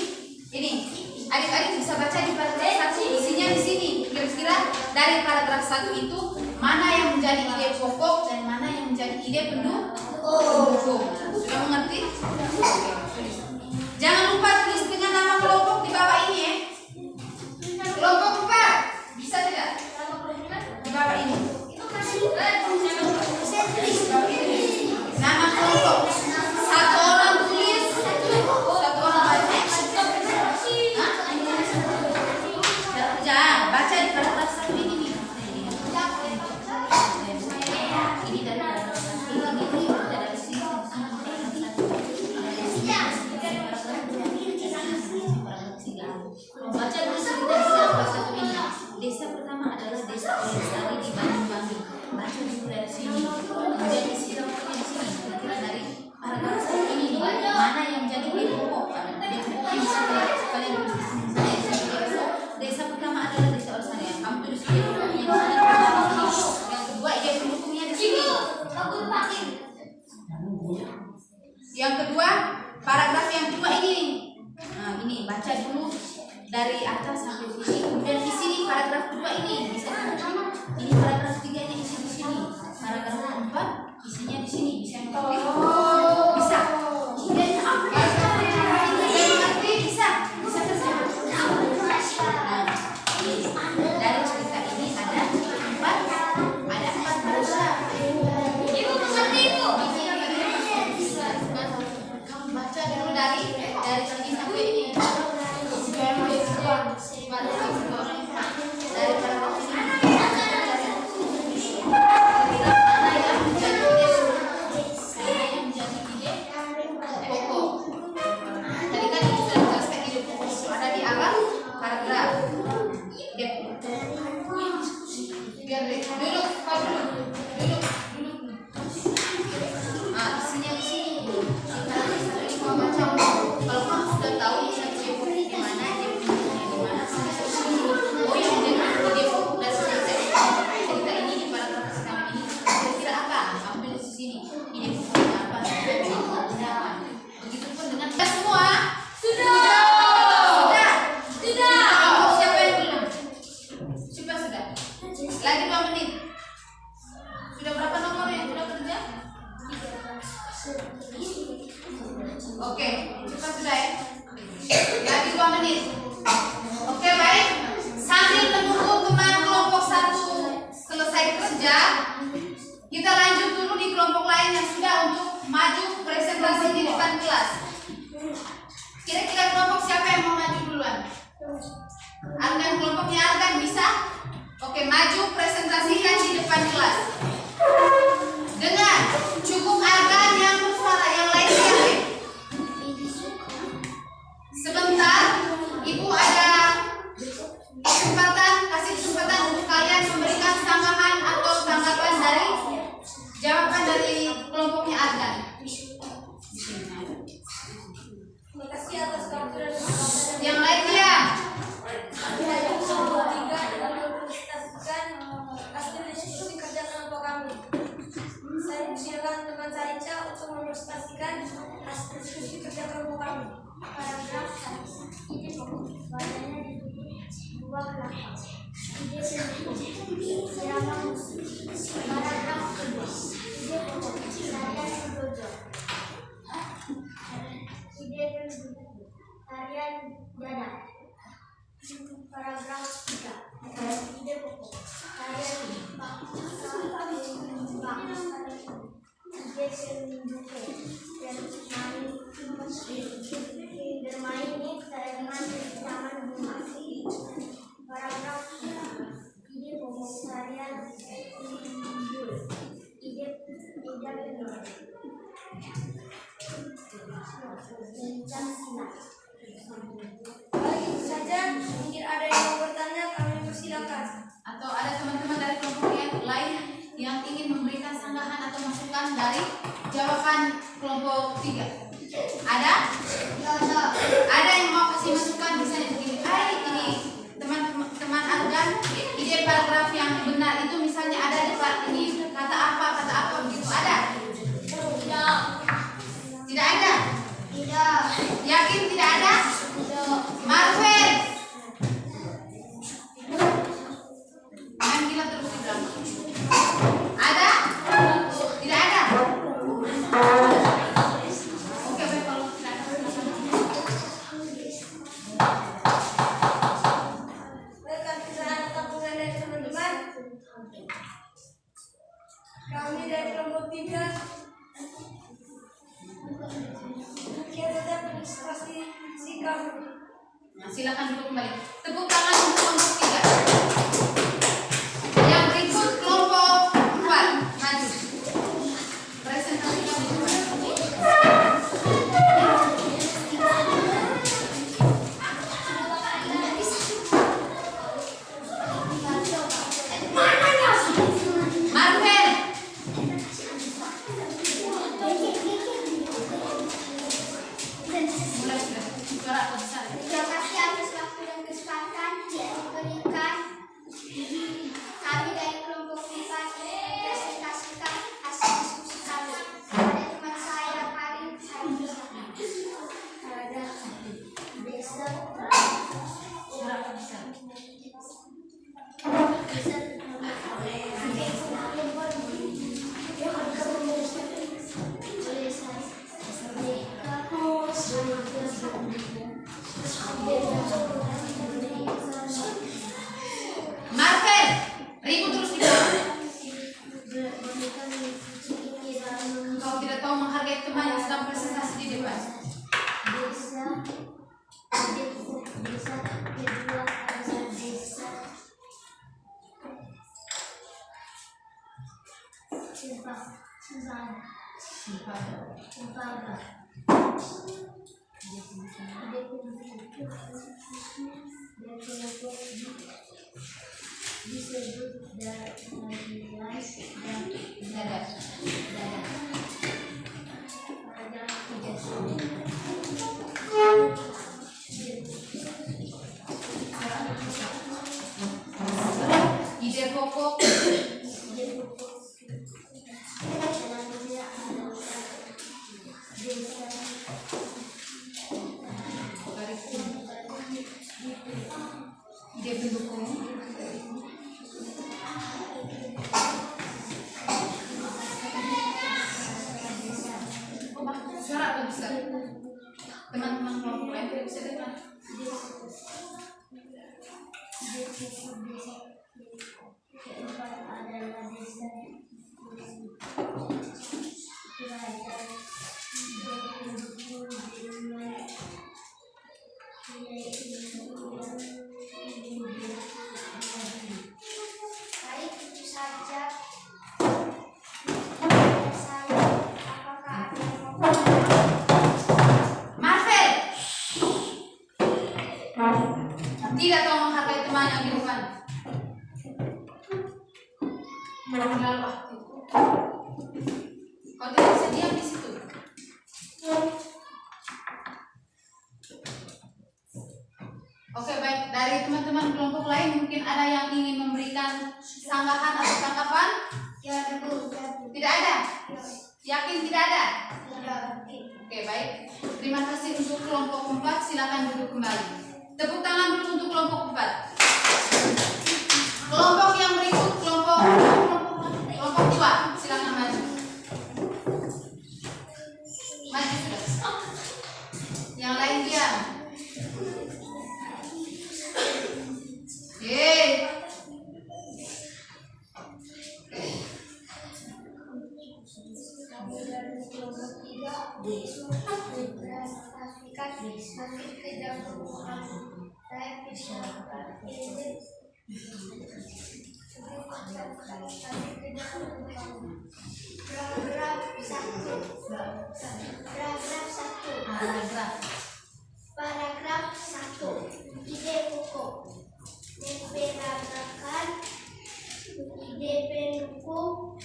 adik-adik bisa baca di paragraf 1, isinya di sini. Kira-kira dari paragraf 1 itu mana yang menjadi ide pokok dan mana yang menjadi ide pendukung. Sudah mengerti? Jangan lupa tulis dengan nama kelompok di bawah ini ya. Kelompok 4 bisa tidak? Di bawah ini. Nama kelompok. Satu orang tulis, satu orang baca. Jangan baca di paragraf 1 ini nih. Ini dari paragraf 1 ini dari sini. Baca dulu cerita di paragraf 1 ini. Desa pertama adalah desa Olesari di Banyuwangi. Baca dulu dari sini. Kemudian isi raportnya di sini. Kira-kira dari paragraf 1 ini mana yang jadi ide pokok? Kalian tulis di sini. Desa pertama adalah desa Olesari. Kamu tulis ide pokoknya di sini. Yang kedua ide pendukungnya di sini. Yang kedua paragraf yang kedua ini. Nah, ini baca dulu dari atas sampai sini. Kemudian di sini paragraf kedua ini bisa dibaca. Ini paragraf 3 ini isi di sini. Paragraf 4 isinya di sini. Bisa mengerti? Bisa. Bisa kerja. Dari cerita ini ada 4 bahasa. Ibu mengerti, Ibu? Oke, cepat sudah ya. Lagi 2 menit. Oke, baik. Sambil menunggu teman kelompok 1 selesai kerja, kita lanjut dulu di kelompok lain yang sudah untuk maju presentasi di depan kelas. Kira-kira kelompok siapa yang mau maju duluan? Argan, kelompoknya Argan bisa? Oke, maju presentasikan di depan kelas. Dengar, cukup Argan yang bersuara, yang lain diam. Sebentar, Ibu ada kasih kesempatan untuk kalian memberikan tambahan atau tanggapan dari jawaban dari kelompoknya Argan. Terima kasih atas waktu dan kesempatan. Yang lain dia. Hasil diskusi kerja kelompok kami. Saya persilakan teman Saica untuk merepresentasikan hasil diskusi kerja kelompok kami. Paragraf 1. Ide pokok badannya dua belakang. Ide pendukung irama musik. Paragraf 2. Ide pokok tarian dojo. Ide pendukung tarian dada. Paragraf 3. Ide pokok tarian bang. Ide pendukung bermain di taman bunga. Paragraf 4. Ide pokok tarian ide pencak silat. Baik, itu saja. Mungkin ada yang mau bertanya, kami persilakan. Atau ada teman-teman dari kelompok yang lain yang ingin memberikan sanggahan atau masukan dari jawaban kelompok 3? Ada? Ada yang mau kasih masukan misalnya begini, ini teman Argan, ide paragraf yang benar itu misalnya ada di part ini kata apa begitu, ada? Tidak ada? Tidak. Yakin tidak ada? Marvel, jangan gila terus di belakang. Ada? Tidak ada? Oke, baik, kalau tidak ada. Baikkan kita tampungan dari teman-teman. Kami dari kelompok 3 mungkin saja presentasi si kami. Nah, silakan duduk kembali. Tepuk tangan untuk kelompok 3. Yang berikut kelompok 4 maju. Presentasi kami depan. Marvel. Mulai sudah. Suara apa besar? Terima kasih atas waktu dan kesempatan yang diberikan. Kami dari kelompok 4 mempresentasikan hasil diskusi kami. Ada teman saya Karin, ada Desa, Suara apa besar? Marvel, ribut terus di bawah. Kau tidak tahu menghargai teman yang sedang presentasi di depan. disebut Dada. Ide pokok. Ide pendukung. Suara apa bisa? Teman-teman kelompok lain tidak bisa dengar. Keempat adalah desa belajar berkumpul di rumah baik itu saja. Saya apakah ada yang mau Marvel! Tidak tahu menghargai teman yang di depan. Mengenal waktu. Kau tidak bisa diam di situ. Oke, baik. Dari teman-teman kelompok lain mungkin ada yang ingin memberikan sanggahan atau tanggapan? ya dulu Tidak ada? Yakin tidak ada? ya Oke, baik. Terima kasih untuk kelompok 4. Silakan duduk kembali. Tepuk tangan dulu untuk kelompok 4. Kelompok yang berikut, kelompok 2. Silakan maju. Maju sudah. Yang lain diam. Paragraf 1. Ide pokok memperagakan ide pendukung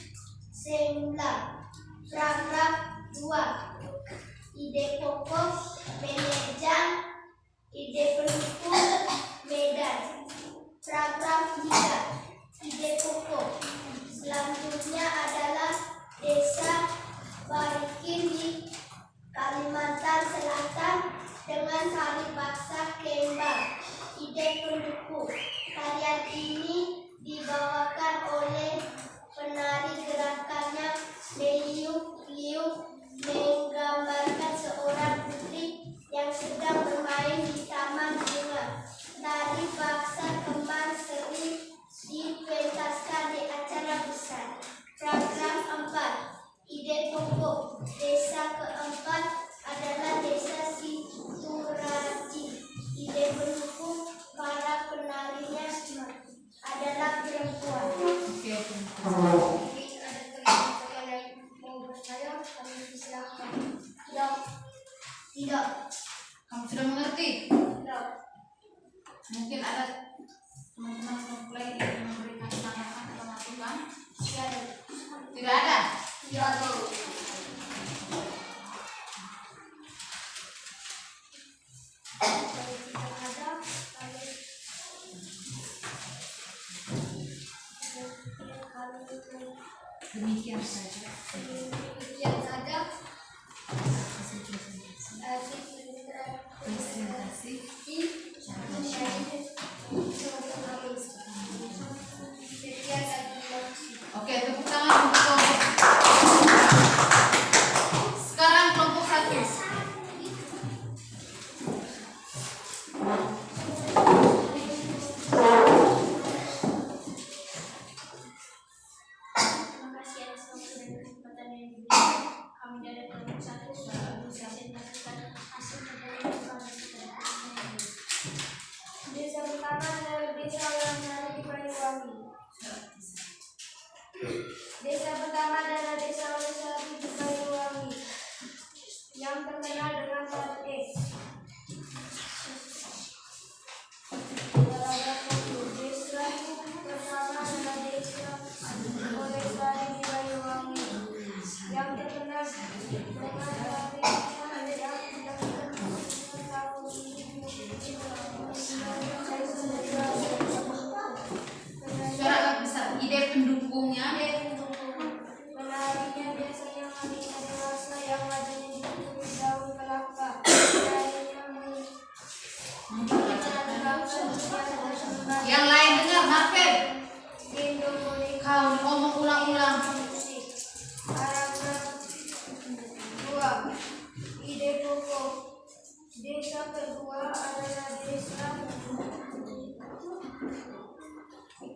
semula. Paragraf 2. Ide pokok menunjang ide pendukung medan. Paragraf 3. Ide pokok selanjutnya adalah Desa Barikin di Kalimantan Selatan dengan tari paksa kembang. Ide pendukung tarian ini dibawakan oleh penari, gerakannya meliuk-liuk menggambarkan seorang putri yang sedang bermain di taman bunga. Tari paksa kembang sering dipentaskan di acara besar. Paragraf 4. Ide pokok desa keempat adalah Desa Situraji. Ide pendukung para penarinya adalah perempuan. Oke. Mungkin ada teman-teman yang mau bertanya, kami silakan. Tidak. Kamu sudah mengerti? Tidak. Mungkin ada teman-teman kelompok lain yang memberikan tanggapan atau masukan? Tidak ada? Tidak. Demikian saja. Yang ada Presentasi. Oke, tepuk tangan untuk kelompok. Sekarang kelompok 1. Terima kasih atas waktu dan kesempatan yang diberikan. Kami dari kelompok 1 sudah mempresentasikan hasil penelitian kami kepada kami. Desa pertama adalah Desa Wulandari di Banyuwangi. Desa pertama adalah Desa Wulandari di Banyuwangi yang terkenal dengan batik. Paragraf 1. Desa pertama adalah Desa Wulandari di Banyuwangi yang terkenal dengan batik yang dilakukan tahun Suara agak besar. Ide pendukungnya. Penarinya biasanya wanita dewasa yang wajahnya ditutupi daun kelapa. Desa kedua adalah desa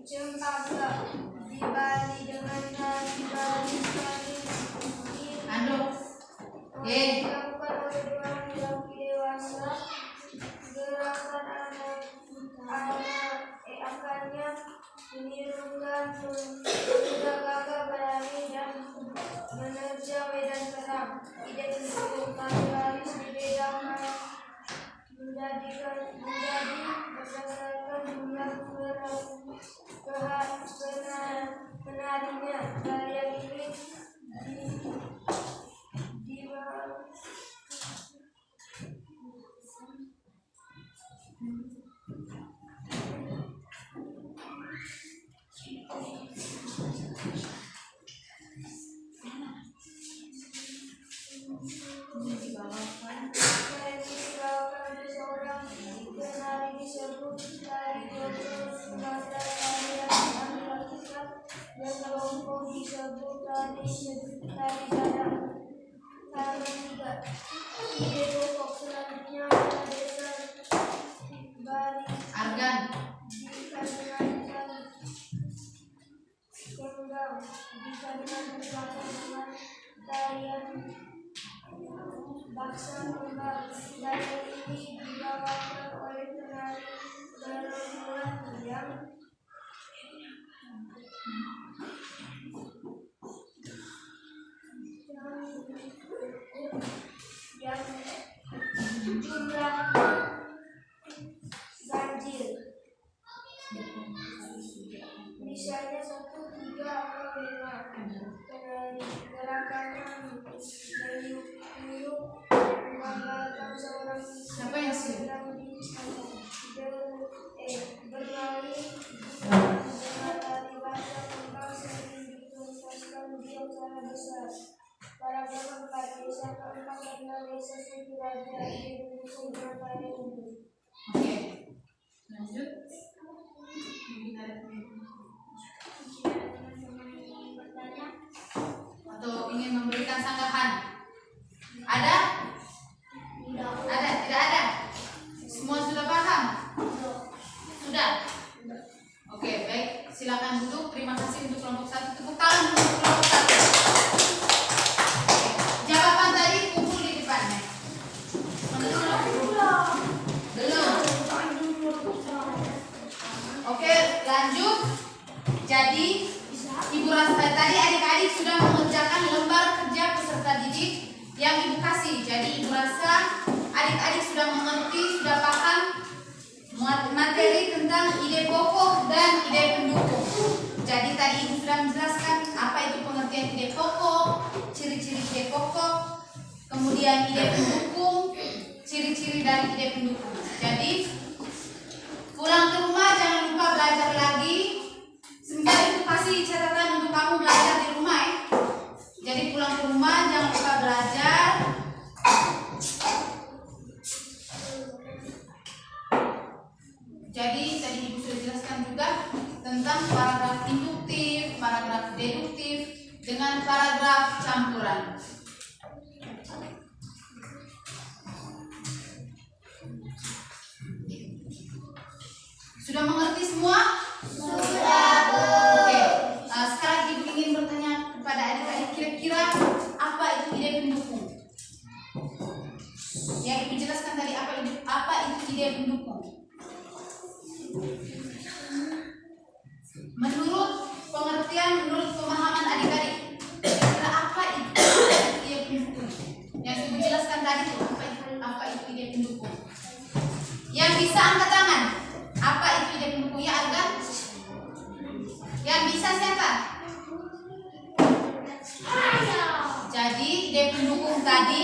Cempaka di Bali dengan tari Bali paling Aduh. dilakukan oleh dua laki-laki dewasa. Gerakan akannya menirukan kuda gagah berlari dan menerjang medan perang. Ide pendukung tari baris dibedakan menjadi berdasarkan jumlah penarinya. Gaya ini dibawakan oleh seorang penari disebut tari gotong, sementara tarian dilakukan dan kelompok disebut tari dadah. Halaman 3. Ide pokok selanjutnya adalah desa Bali Argan. di Kalimantan Tenggang di Kalimantan Selatan dengan tarian Baksa Kembang. Gaya ini dibawakan oleh penari gerombolan yang jumlah ganjil misalnya 1, 3, atau 5. Penari gerakannya meniup menggambarkan seorang Siapa yang sih? berlari dengan tari Baksa Kembang sering dituntaskan di acara besar. Paragraf 4. Desa keempat adalah desa suku raja didukung dengan tari umum. Oke. Lanjut. Atau ingin memberikan sanggahan? Ada? Ada? Tidak ada? Semua sudah paham? Sudah? Oke, baik. Silakan duduk. Terima kasih untuk kelompok 1. Tepuk tangan untuk kelompok 1. Jawaban tadi kumpul di depannya. Belum. Oke, lanjut. Jadi Ibu Rasa tadi adik-adik sudah mengerjakan lembar kerja peserta didik yang Ibu kasih. Jadi Ibu rasa adik-adik sudah mengerti, sudah paham materi tentang ide pokok dan ide pendukung. Jadi tadi Ibu sudah menjelaskan apa itu pengertian ide pokok, ciri-ciri ide pokok, kemudian ide pendukung, ciri-ciri dari ide pendukung. Jadi pulang ke rumah jangan lupa belajar lagi. Sebentar itu kasih catatan untuk kamu belajar di rumah ya. Jadi pulang ke rumah jangan lupa belajar. Jadi tadi Ibu sudah jelaskan juga tentang paragraf induktif, paragraf deduktif dengan paragraf campuran. Sudah mengerti semua? Sudah, Bu. Oke. Sekarang Ibu ingin bertanya kepada adik-adik, kira-kira apa itu ide pendukung? Yang Ibu jelaskan tadi apa itu ide pendukung? Menurut pengertian, menurut pemahaman adik-adik, kira apa itu ide pendukung? Yang Ibu jelaskan tadi apa itu ide pendukung? Yang bisa angkat tangan. Apa itu ide pendukung ya, Argan? Yang bisa siapa? Jadi ide pendukung tadi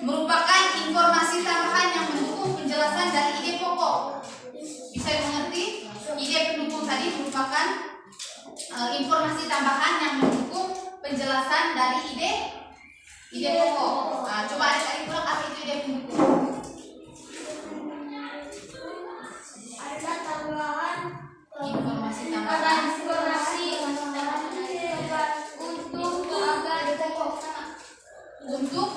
merupakan informasi tambahan yang mendukung penjelasan dari ide pokok. Bisa dimengerti? Ide pendukung tadi merupakan informasi tambahan yang mendukung penjelasan dari ide pokok. Nah, coba adik-adik ulang apa itu ide pendukung? Ada tambahan Informasi tambahan untuk agar pokok untuk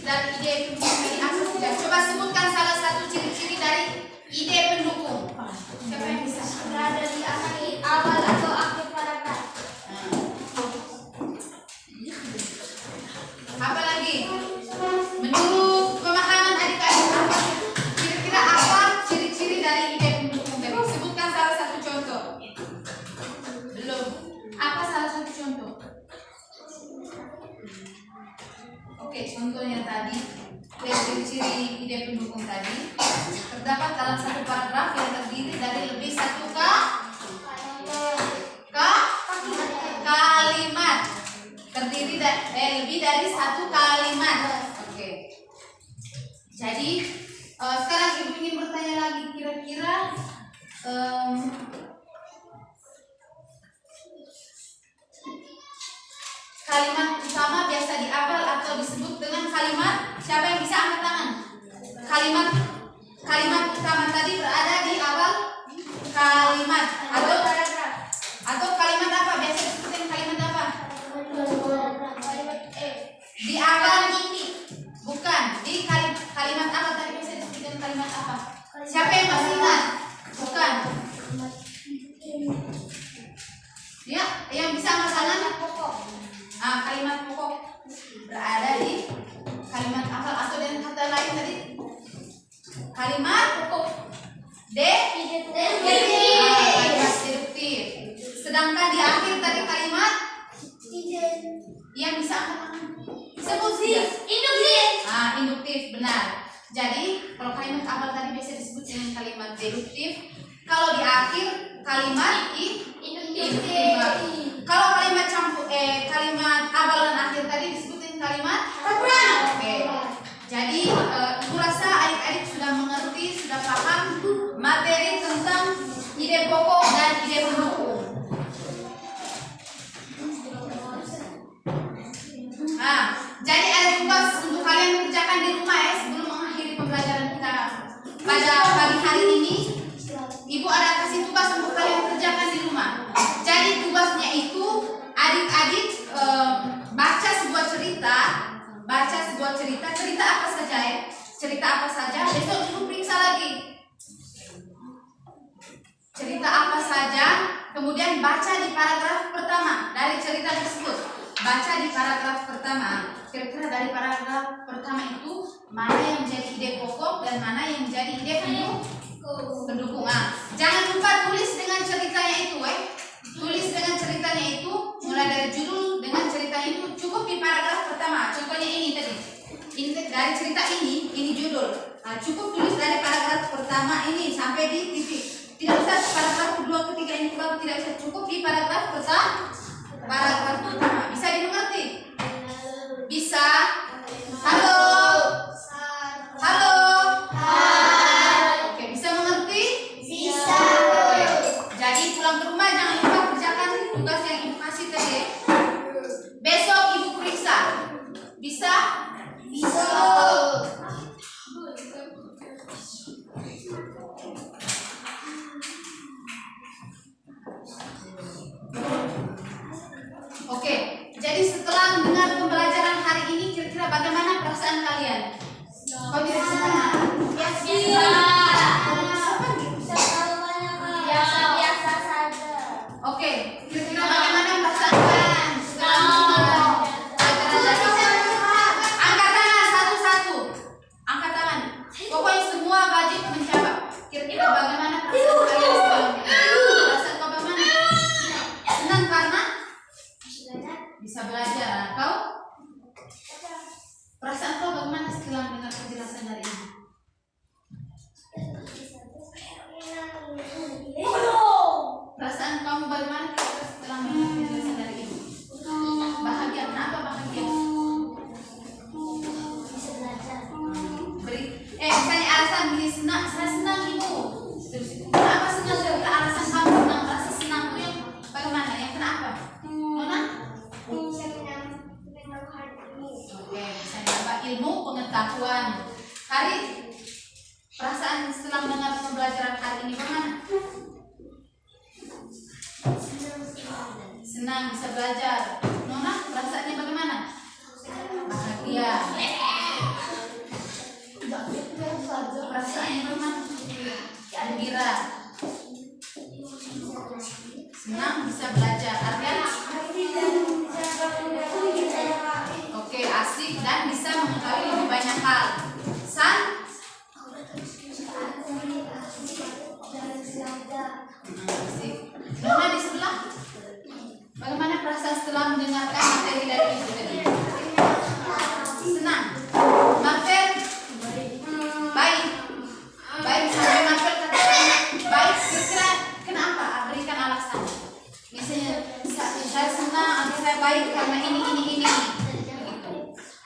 dari ide pendukung ini apa saja? Coba sebutkan salah satu ciri-ciri dari ide pendukung. Siapa yang bisa? Berada di awal atau akhir paragraf. Apa lagi? Menurut pemahaman adik-adik apa? Kira-kira apa ciri-ciri dari ide pendukung tadi? Sebutkan salah satu contoh. Belum. Apa salah satu contoh? Oke, contohnya tadi dari ciri-ciri ide pendukung tadi terdapat dalam satu paragraf yang terdiri dari lebih satu kalimat. Terdiri lebih dari satu kalimat. Oke. Jadi sekarang ibu ingin bertanya lagi, kira-kira kalimat utama biasa diapel atau disebut dengan kalimat. Siapa yang bisa angkat tangan? Kalimat utama tadi berada di awal kalimat atau kalimat apa? Biasa disebut dengan kalimat apa? Di awal titik. Bukan. Di kalimat apa tadi biasa disebut dengan kalimat apa? Siapa yang masih ingat? Bukan. Ya, yang bisa angkat tangan? Kalimat pokok berada di kalimat awal atau dengan kata lain tadi kalimat pokok deduktif. Sedangkan di akhir tadi kalimat yang bisa angkat tangan sebut induktif, benar. Jadi kalau kalimat awal tadi biasa disebut dengan kalimat deduktif, kalau di akhir kalimat induktif. Kalau kalimat kalimat awal dan akhir tadi disebutin kalimat oke. Jadi ibu rasa adik-adik sudah mengerti, sudah paham materi tentang ide pokok dan ide pendukung. Jadi ada tugas untuk kalian kerjakan di rumah ya sebelum mengakhiri pembelajaran kita pada pagi hari ini. Ibu ada kasih tugas untuk kalian kerjakan di rumah. Jadi tugasnya itu adik-adik baca sebuah cerita apa saja ya? Cerita apa saja? Besok ibu periksa lagi. Cerita apa saja? Kemudian baca di paragraf pertama dari cerita tersebut. Baca di paragraf pertama. Kira-kira dari paragraf pertama itu mana yang menjadi ide pokok dan mana yang menjadi ide pendukung. Jangan lupa tulis dengan ceritanya itu, tulis dengan ceritanya itu mulai dari judul dengan ceritanya itu cukup di paragraf pertama. Contohnya ini tadi, ini dari cerita ini judul. Cukup tulis dari paragraf pertama ini sampai di titik. Tidak usah paragraf kedua, ketiga ini baru tidak usah, cukup di paragraf pertama. Bisa dimengerti? Bisa? Halo. Oke, bisa mengerti? Bisa. Oke. Jadi pulang ke rumah jangan lupa kerjakan tugas yang ibu kasih tadi. Besok ibu periksa. Bisa? Bisa. Oke, jadi setelah mendengar pembelajaran hari ini, kira-kira bagaimana perasaan kalian? Kau tidak senang? Biasa saja. Oke, kira-kira bagaimana perasaan kalian setelah mendengar pembelajaran hari ini? Angkat tangan satu-satu. Angkat tangan. Pokoknya semua wajib menjawab. Kira-kira bagaimana perasaan kalian setelah mendengar? Perasaan kau bagaimana? Senang karena bisa belajar. Kau? Perasaan kau bagaimana setelah mendengar penjelasan dari ibu? Perasaan kamu bagaimana setelah mendengar penjelasan dari ibu? Bahagia. Kenapa bahagia? Bisa belajar. Misalnya alasan gini, saya senang ibu. Kenapa senang? Kira-kira alasan kamu senang, rasa senang itu yang bagaimana? Yang kenapa? Nona? Bisa menambah hati. Oke, bisa menambah ilmu pengetahuan. Hari perasaan setelah mendengar pembelajaran hari ini bagaimana? Senang bisa belajar. Nona, perasaannya bagaimana? Bahagia. gembira. Senang bisa belajar. Artinya oke, asik dan bisa mengetahui lebih banyak hal. Asik. Nona di sebelah, bagaimana perasaan setelah mendengarkan materi dari ibu tadi? Senang. Marvel? Baik. Baik, sampai Marvel katakan baik. Kira-kira kenapa? Berikan alasan. Misalnya saya senang atau saya baik karena ini. Begitu.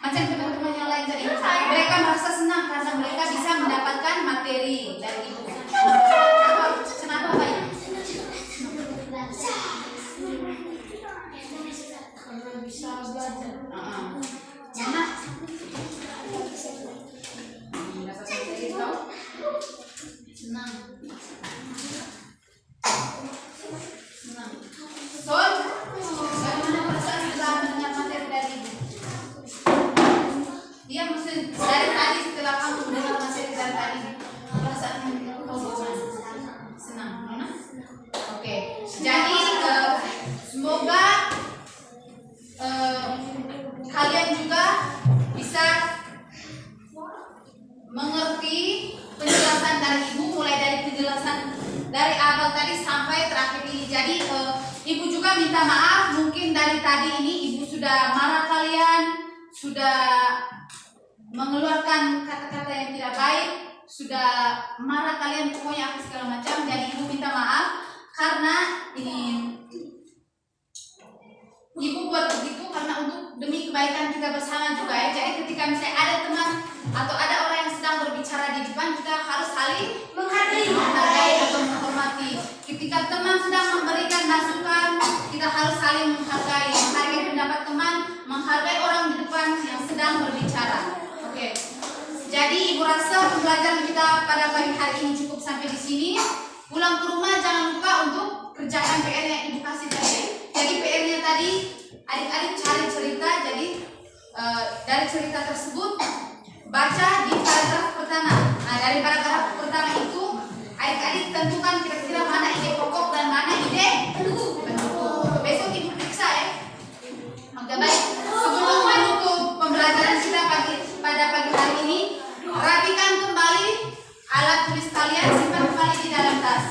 Macam teman-teman yang lain tadi, mereka merasa senang karena mereka bisa mendapatkan materi dari ibu. Kenapa baik? Karena bisa belajar. Mana? Dapat materi kau? Senang. Sol, bagaimana perasaan setelah mendengar materi dari ibu? Dia maksud dari tadi setelah kamu mendengar materi dari tadi, perasaan kau bagaimana? Senang, mana? Oke, jadi semoga kalian juga bisa mengerti penjelasan dari ibu, mulai dari penjelasan dari awal tadi sampai terakhir ini. Jadi ibu juga minta maaf, mungkin dari tadi ini ibu sudah marah kalian, sudah mengeluarkan kata-kata yang tidak baik, sudah marah kalian, pokoknya apa segala macam. Jadi ibu minta maaf karena ini ibu buat begitu karena untuk demi kebaikan kita bersama juga ya. Jadi ketika misalnya ada teman atau ada orang yang sedang berbicara di depan, kita harus saling menghargai atau menghormati. Ketika teman sedang memberikan masukan, kita harus saling menghargai pendapat teman, menghargai orang di depan yang sedang berbicara. Oke. Jadi ibu rasa pembelajaran kita pada pagi hari ini cukup sampai di sini. Pulang ke rumah jangan lupa untuk kerjakan PR yang ibu kasih tadi. Jadi PR-nya tadi adik-adik cari cerita. Jadi dari cerita tersebut baca di paragraf pertama. Nah, dari paragraf pertama itu adik-adik tentukan kira-kira mana ide pokok dan mana ide pendukung. Besok ibu periksa ya. Oke, baik. Sebelum menutup pembelajaran kita pada pagi hari ini, rapikan kembali alat tulis kalian, simpan kembali di dalam tas.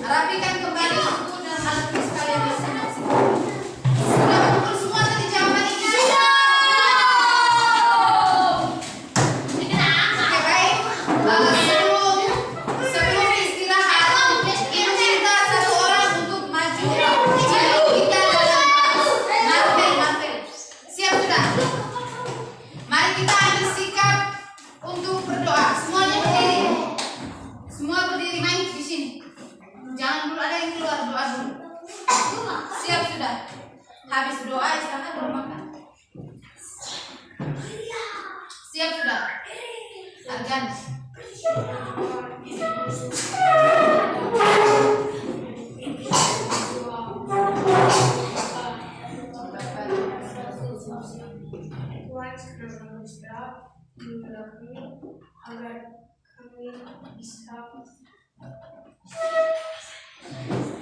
Rapikan kembali buku dan alat tulis kalian masing-masing. Sudah betul semua tadi jawabannya? Oke, baik. Sebelum istirahat, ibu minta satu orang untuk maju. Kita dalam Marvel. Siap sudah? Mari kita ambil sikap untuk berdoa. Semuanya berdiri. Semua berdiri, main di sini. Jangan dulu ada yang keluar, doa dulu. Siap sudah? Habis doa istirahat baru makan. Siap sudah? Argan. Tuhan segera beristirahat agar kami bisa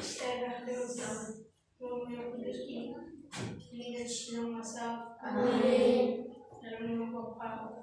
istirahat dengan selamat. Nama yang kudus ini dan silang masa. Amin. Dalam nama Bapa.